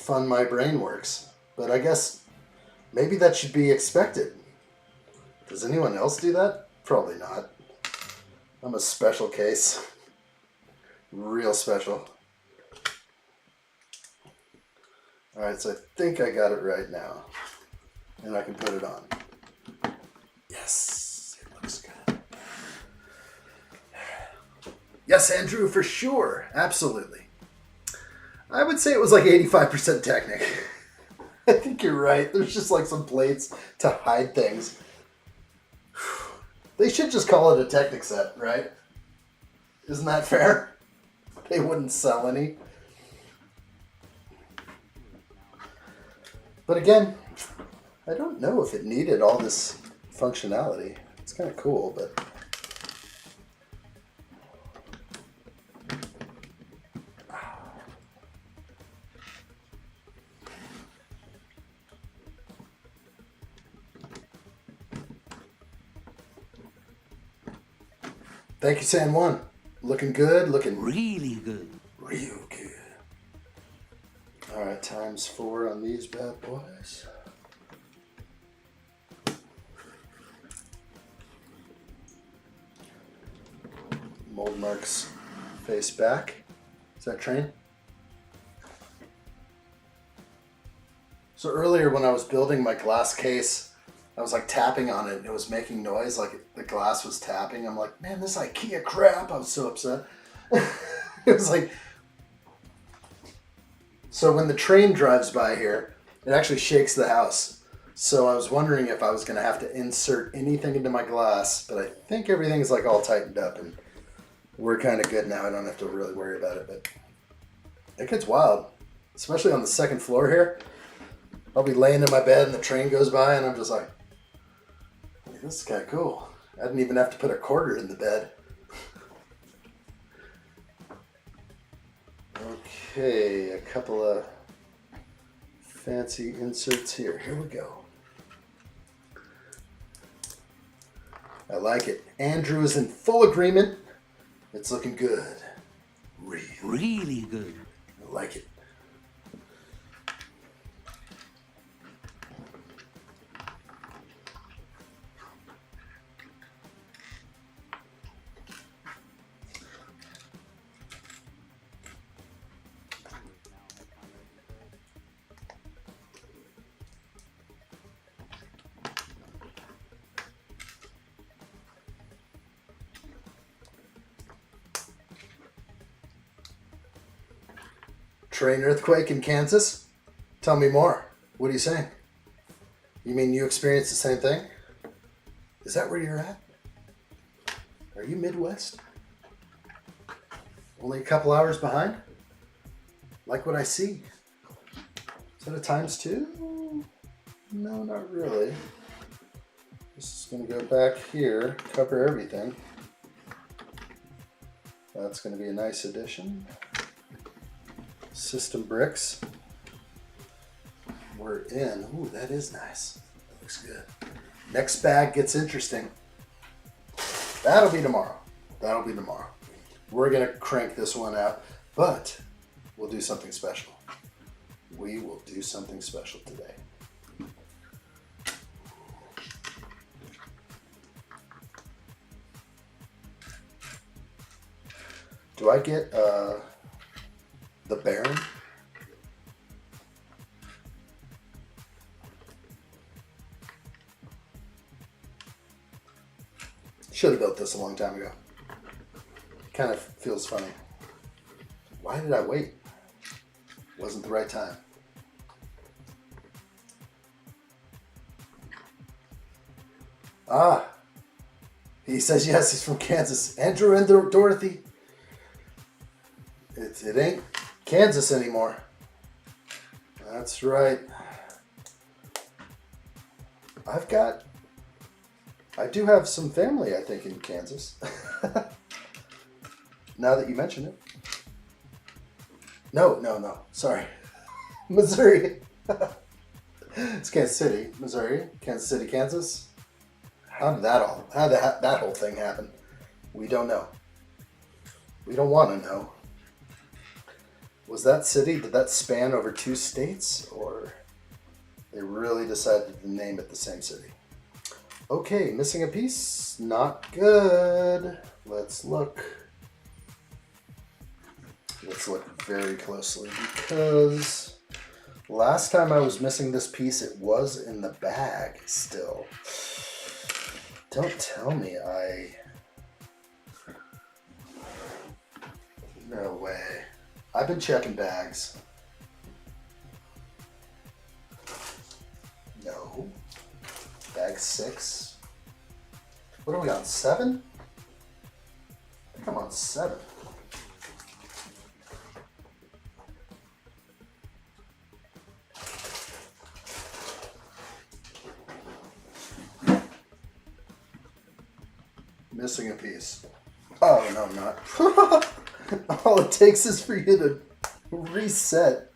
Speaker 1: my brain works. But I guess maybe that should be expected. Does anyone else do that? Probably not. I'm a special case. Real special. Alright, so I think I got it right now. And I can put it on. Yes, it looks good. Yes, Andrew, for sure. Absolutely. I would say it was like 85% Technic. I think you're right. There's just like some plates to hide things. They should just call it a Technic set, right? Isn't that fair? They wouldn't sell any. But again, I don't know if it needed all this functionality. It's kind of cool, but... Thank you, San Juan. Looking good, looking
Speaker 2: Really good.
Speaker 1: real good. Alright, times 4 on these bad boys. Mold marks face back. Is that train? So earlier when I was building my glass case, I was like tapping on it and it was making noise like the glass was tapping. I'm like, man, this IKEA crap. I was so upset. It was like... So when the train drives by here, it actually shakes the house. So I was wondering if I was going to have to insert anything into my glass, but I think everything's like all tightened up and we're kind of good now. I don't have to really worry about it, but it gets wild, especially on the second floor here. I'll be laying in my bed and the train goes by and I'm just like, this is kind of cool. I didn't even have to put a quarter in the bed. Okay, a couple of fancy inserts here. Here we go. I like it. Andrew is in full agreement. It's looking good.
Speaker 2: Really good.
Speaker 1: I like it. Train earthquake in Kansas? Tell me more. What are you saying? You mean you experienced the same thing? Is that where you're at? Are you Midwest? Only a couple hours behind? Like what I see? Is that a times 2? No, not really. This is going to go back here, cover everything. That's going to be a nice addition. System bricks. We're in. Ooh, that is nice. That looks good. Next bag gets interesting. That'll be tomorrow. That'll be tomorrow. We're going to crank this one out, but we'll do something special. We will do something special today. Do I get the Baron? Should have built this a long time ago. Kind of feels funny. Why did I wait? Wasn't the right time. Ah, he says yes, he's from Kansas. Andrew and Dorothy. It ain't Kansas anymore. That's right. I do have some family, I think, in Kansas. Now that you mention it. No. Sorry. Missouri. It's Kansas City, Missouri. Kansas City, Kansas. How did that whole thing happen? We don't know. We don't want to know. Was that city, did that span over 2 states, or they really decided to name it the same city? Okay, missing a piece. Not good. Let's look. Let's look very closely, because last time I was missing this piece, it was in the bag still. Don't tell me I've been checking bags. No. Bag 6. What are we on? 7? I think I'm on 7. Missing a piece. Oh, no, I'm not. All it takes is for you to reset.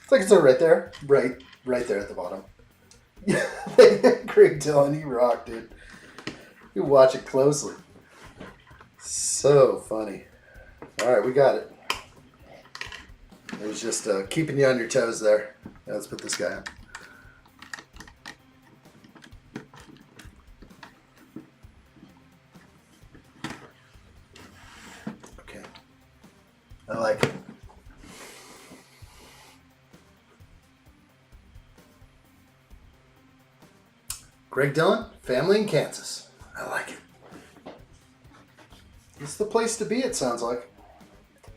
Speaker 1: It's like it's right there. Right there at the bottom. Yeah, Greg Dillon, you rock, dude. You watch it closely. So funny. Alright, we got it. It was just keeping you on your toes there. Yeah, let's put this guy on. I like it. Greg Dillon, family in Kansas. I like it. It's the place to be, it sounds like.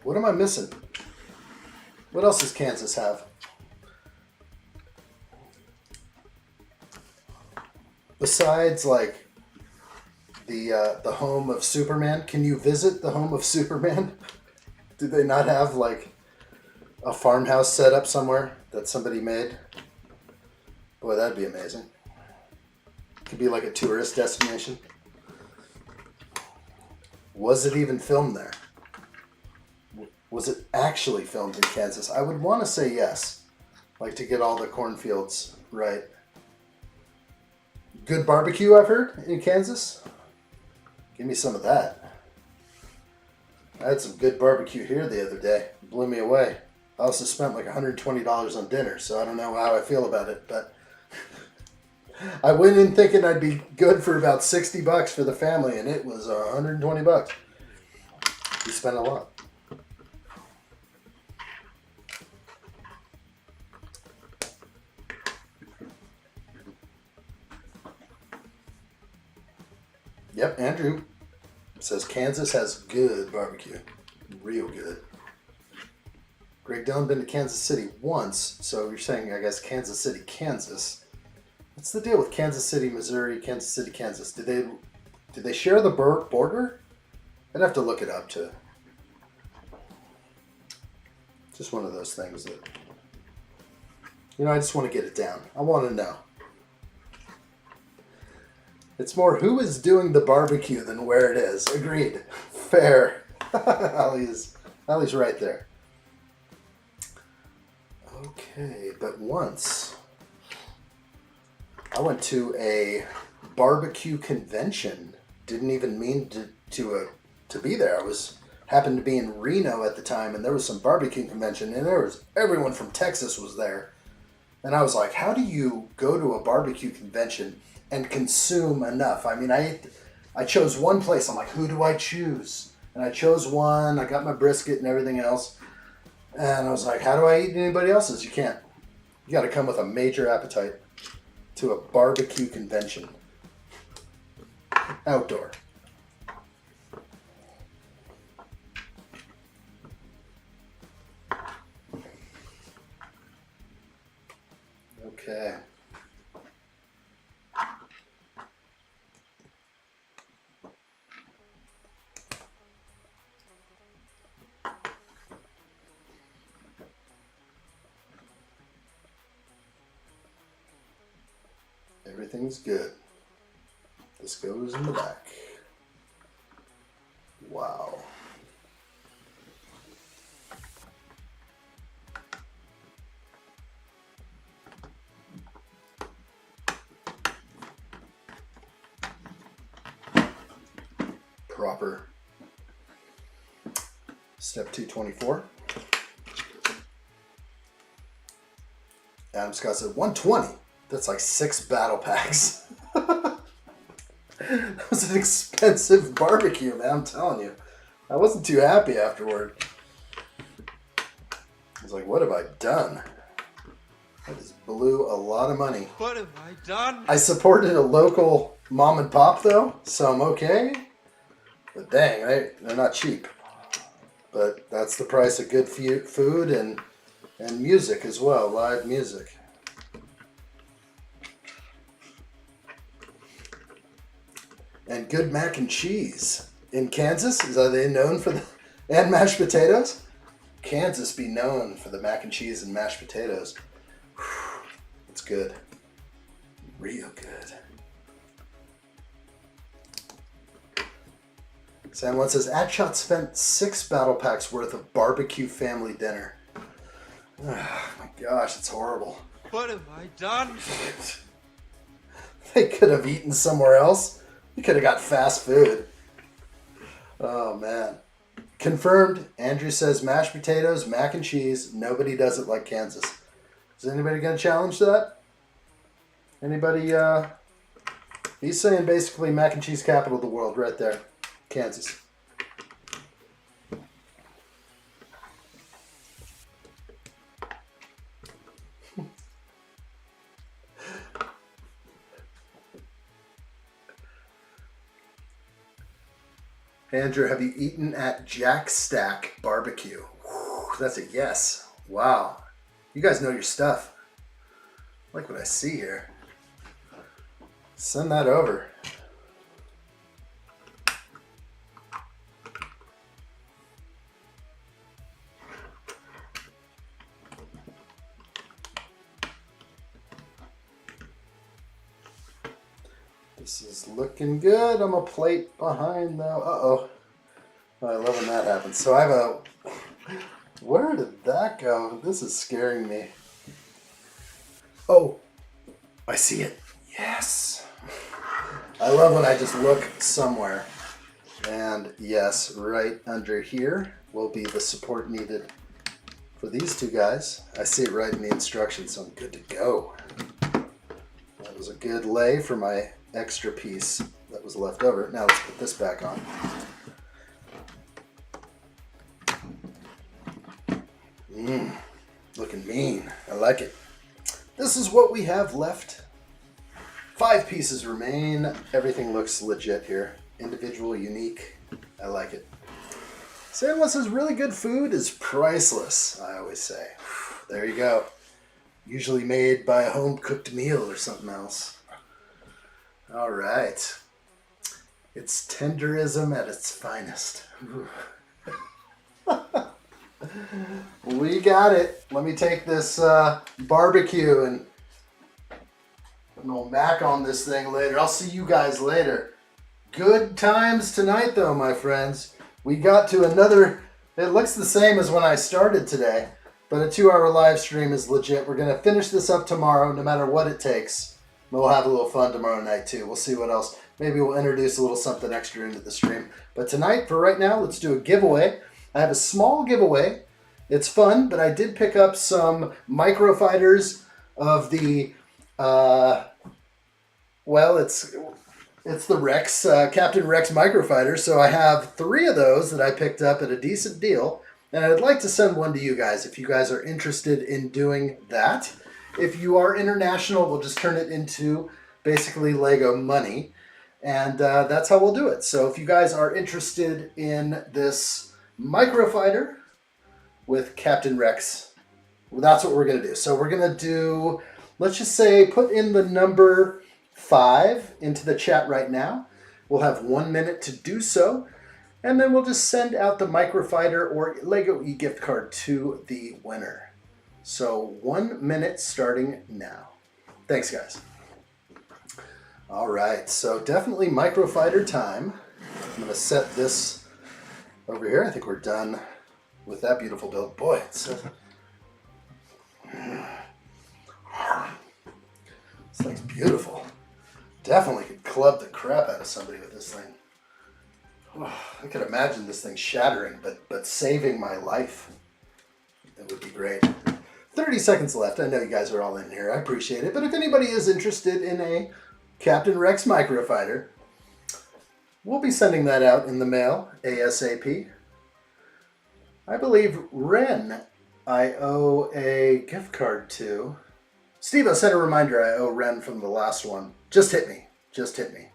Speaker 1: What am I missing? What else does Kansas have? Besides, like, the home of Superman, can you visit the home of Superman? Do they not have, like, a farmhouse set up somewhere that somebody made? Boy, that'd be amazing. Could be like a tourist destination. Was it even filmed there? Was it actually filmed in Kansas? I would want to say yes. Like, to get all the cornfields right. Good barbecue, I've heard, in Kansas. Give me some of that. I had some good barbecue here the other day. It blew me away. I also spent like $120 on dinner, so I don't know how I feel about it, but I went in thinking I'd be good for about $60 for the family, and it was $120. We spent a lot. Yep, Andrew says Kansas has good barbecue. Real good. Greg Dillon been to Kansas City once, so you're saying, I guess, Kansas City, Kansas. What's the deal with Kansas City, Missouri, Kansas City, Kansas? Do they share the border? I'd have to look it up too. Just one of those things that, I just want to get it down. I want to know. It's more who is doing the barbecue than where it is. Agreed. Fair. Allie's right there. Okay, but once I went to a barbecue convention. Didn't even mean to be there. I happened to be in Reno at the time, and there was some barbecue convention, and everyone from Texas was there. And I was like, how do you go to a barbecue convention and consume enough? I mean, I chose one place. I'm like, who do I choose? And I chose one. I got my brisket and everything else. And I was like, how do I eat anybody else's? You can't. You got to come with a major appetite to a barbecue convention. Outdoor. Okay. Everything's good. This goes in the back. Wow. Proper. Step 224. Adam Scott said 120. That's like 6 battle packs. That was an expensive barbecue, man. I'm telling you. I wasn't too happy afterward. I was like, what have I done? I just blew a lot of money.
Speaker 8: What have I done?
Speaker 1: I supported a local mom and pop, though, so I'm okay. But dang, they're not cheap. but that's the price of good food and music as well, live music. And good mac and cheese. In Kansas, are they known for the... And mashed potatoes? Kansas be known for the mac and cheese and mashed potatoes. Whew, it's good. Real good. San Juan says, addshot spent 6 battle packs worth of barbecue family dinner. Oh my gosh, it's horrible.
Speaker 8: What have I done?
Speaker 1: They could have eaten somewhere else. You could have got fast food. Oh, man. Confirmed. Andrew says mashed potatoes, mac and cheese. Nobody does it like Kansas. Is anybody going to challenge that? Anybody? He's saying basically mac and cheese capital of the world right there. Kansas. Andrew, have you eaten at Jack Stack Barbecue? Whew, that's a yes. Wow. You guys know your stuff. I like what I see here. Send that over. This is looking good. I'm a plate behind though. Uh-oh. I love when that happens. So I have a... Where did that go? This is scaring me. Oh, I see it. Yes. I love when I just look somewhere. And yes, right under here will be the support needed for these two guys. I see it right in the instructions, so I'm good to go. That was a good lay for my extra piece that was left over. Now let's put this back on. Looking mean. I like it. This is what we have left. 5 pieces remain. Everything looks legit here. Individual, unique. I like it. San Juan says really good food is priceless, I always say. There you go. Usually made by a home-cooked meal or something else. All right. It's tenderism at its finest. We got it. Let me take this barbecue and we'll mac on this thing later. I'll see you guys later. Good times tonight though, my friends. We got to another, it looks the same as when I started today, but a 2-hour live stream is legit. We're going to finish this up tomorrow, no matter what it takes. We'll have a little fun tomorrow night too. We'll see what else. Maybe we'll introduce a little something extra into the stream. But tonight, for right now, let's do a giveaway. I have a small giveaway. It's fun, but I did pick up some microfighters of the, well, it's the Rex, Captain Rex microfighter. So I have 3 of those that I picked up at a decent deal. And I'd like to send one to you guys if you guys are interested in doing that. If you are international, we'll just turn it into basically Lego money. And that's how we'll do it. So if you guys are interested in this microfighter with Captain Rex, well, that's what we're going to do. So we're going to do, let's just say, put in the number 5 into the chat right now. We'll have 1 minute to do so. And then we'll just send out the microfighter or Lego e-gift card to the winner. So 1 minute starting now. Thanks, guys. All right, so definitely microfighter time. I'm going to set this over here. I think we're done with that beautiful build. Boy, it's this thing's beautiful. Definitely could club the crap out of somebody with this thing. Oh, I could imagine this thing shattering, but saving my life. It would be great. 30 seconds left. I know you guys are all in here. I appreciate it. But if anybody is interested in a Captain Rex microfighter, we'll be sending that out in the mail ASAP. I believe Ren I owe a gift card to. Steve, I sent a reminder I owe Ren from the last one. Just hit me. Just hit me.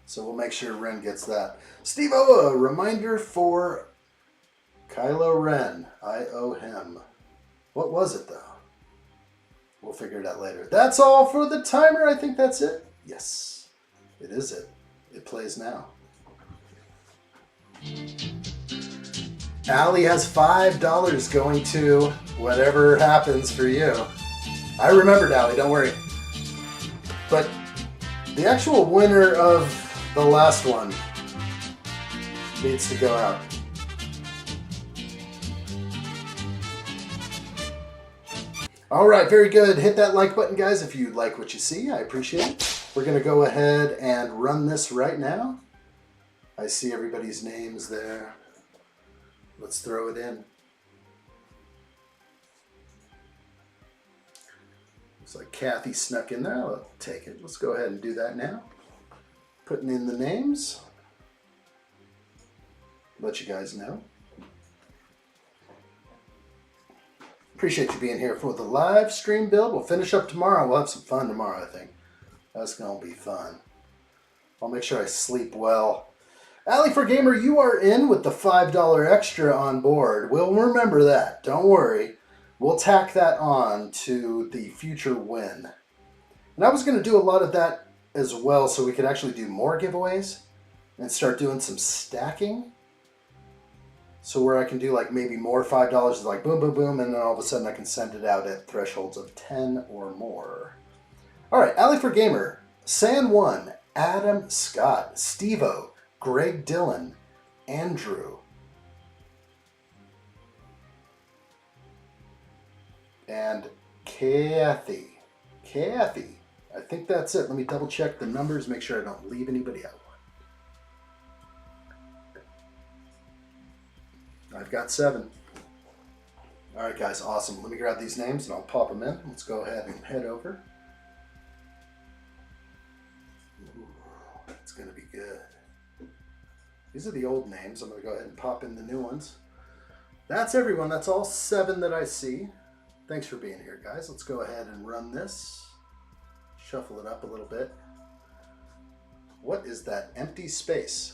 Speaker 1: So we'll make sure Ren gets that. Steve, a reminder for Kylo Ren. I owe him. What was it, though? We'll figure it out later. That's all for the timer. I think that's it. Yes, it is it. It plays now. Allie has $5 going to whatever happens for you. I remembered, Allie, don't worry. But the actual winner of the last one needs to go out. All right, very good. Hit that like button, guys, if you like what you see. I appreciate it. We're going to go ahead and run this right now. I see everybody's names there. Let's throw it in. Looks like Kathy snuck in there. I'll take it. Let's go ahead and do that now. Putting in the names. Let you guys know. Appreciate you being here for the live stream build. We'll finish up tomorrow. We'll have some fun tomorrow, I think. That's going to be fun. I'll make sure I sleep well. Alley for Gamer, you are in with the $5 extra on board. We'll remember that. Don't worry. We'll tack that on to the future win. And I was going to do a lot of that as well so we could actually do more giveaways and start doing some stacking. So where I can do like maybe more $5 is like boom, boom, boom, and then all of a sudden I can send it out at thresholds of 10 or more. All right, Alley for Gamer, San1, Adam Scott, Stevo, Greg Dillon, Andrew, and Kathy. Kathy. I think that's it. Let me double check the numbers, make sure I don't leave anybody out. I've got 7. All right, guys, awesome. Let me grab these names and I'll pop them in. Let's go ahead and head over. Ooh, it's going to be good. These are the old names. I'm going to go ahead and pop in the new ones. That's everyone. That's all 7 that I see. Thanks for being here, guys. Let's go ahead and run this. Shuffle it up a little bit. What is that empty space?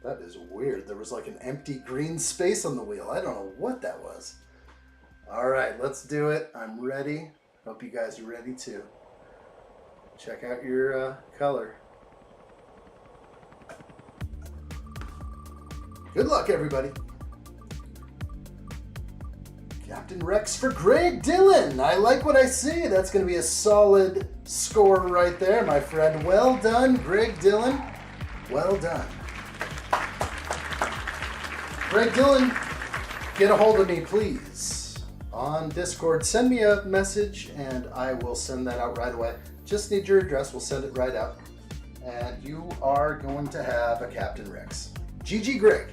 Speaker 1: That is weird. There was like an empty green space on the wheel. I don't know what that was. All right, let's do it. I'm ready. Hope you guys are ready too. Check out your color. Good luck, everybody. Captain Rex for Greg Dillon. I like what I see. That's going to be a solid score right there, my friend. Well done, Greg Dillon. Well done. Greg Dillon, get a hold of me, please, on Discord. Send me a message, and I will send that out right away. Just need your address. We'll send it right out. And you are going to have a Captain Rex. GG Greg.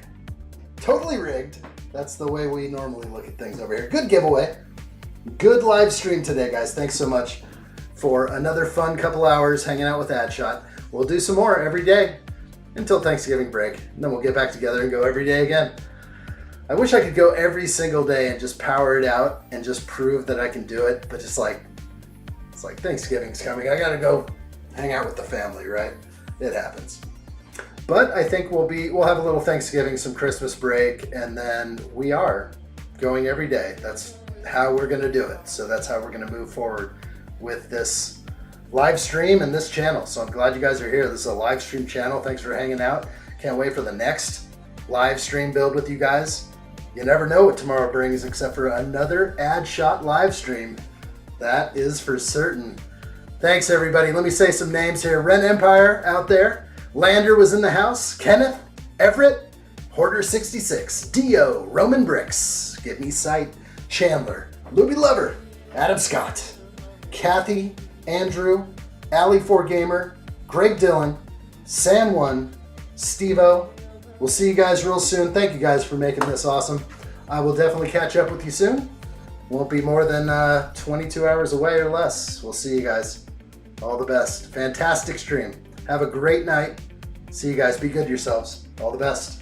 Speaker 1: Totally rigged. That's the way we normally look at things over here. Good giveaway. Good live stream today, guys. Thanks so much for another fun couple hours hanging out with addshot. We'll do some more every day until Thanksgiving break. And then we'll get back together and go every day again. I wish I could go every single day and just power it out and just prove that I can do it. But it's like Thanksgiving's coming. I gotta go hang out with the family, right? It happens. But I think we'll have a little Thanksgiving, some Christmas break, and then we are going every day. That's how we're gonna do it. So that's how we're gonna move forward with this live stream and this channel. So I'm glad you guys are here. This is a live stream channel. Thanks for hanging out. Can't wait for the next live stream build with you guys. You never know what tomorrow brings except for another addshot live stream. That is for certain. Thanks, everybody. Let me say some names here. Ren Empire out there. Lander was in the house. Kenneth, Everett, Hoarder66, Dio, Roman Bricks, Give Me Sight, Chandler, Luby Lover, Adam Scott, Kathy, Andrew, Alley4Gamer, Greg Dillon, San1, Stevo. We'll see you guys real soon. Thank you guys for making this awesome. I will definitely catch up with you soon. Won't be more than 22 hours away or less. We'll see you guys. All the best. Fantastic stream. Have a great night. See you guys. Be good to yourselves. All the best.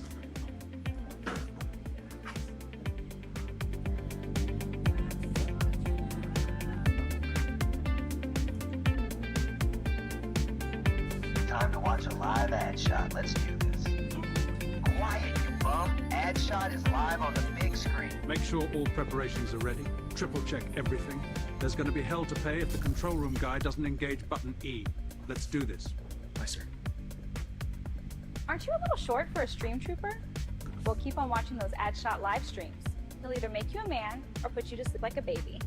Speaker 6: Time to watch a live ad shot. Let's do this. Adshot is live on the big screen.
Speaker 7: Make sure all preparations are ready. Triple check everything. There's going to be hell to pay if the control room guy doesn't engage button E. Let's do this.
Speaker 1: Aye, sir.
Speaker 8: Aren't you a little short for a stream trooper? Well, keep on watching those Adshot live streams. He'll either make you a man or put you to sleep like a baby.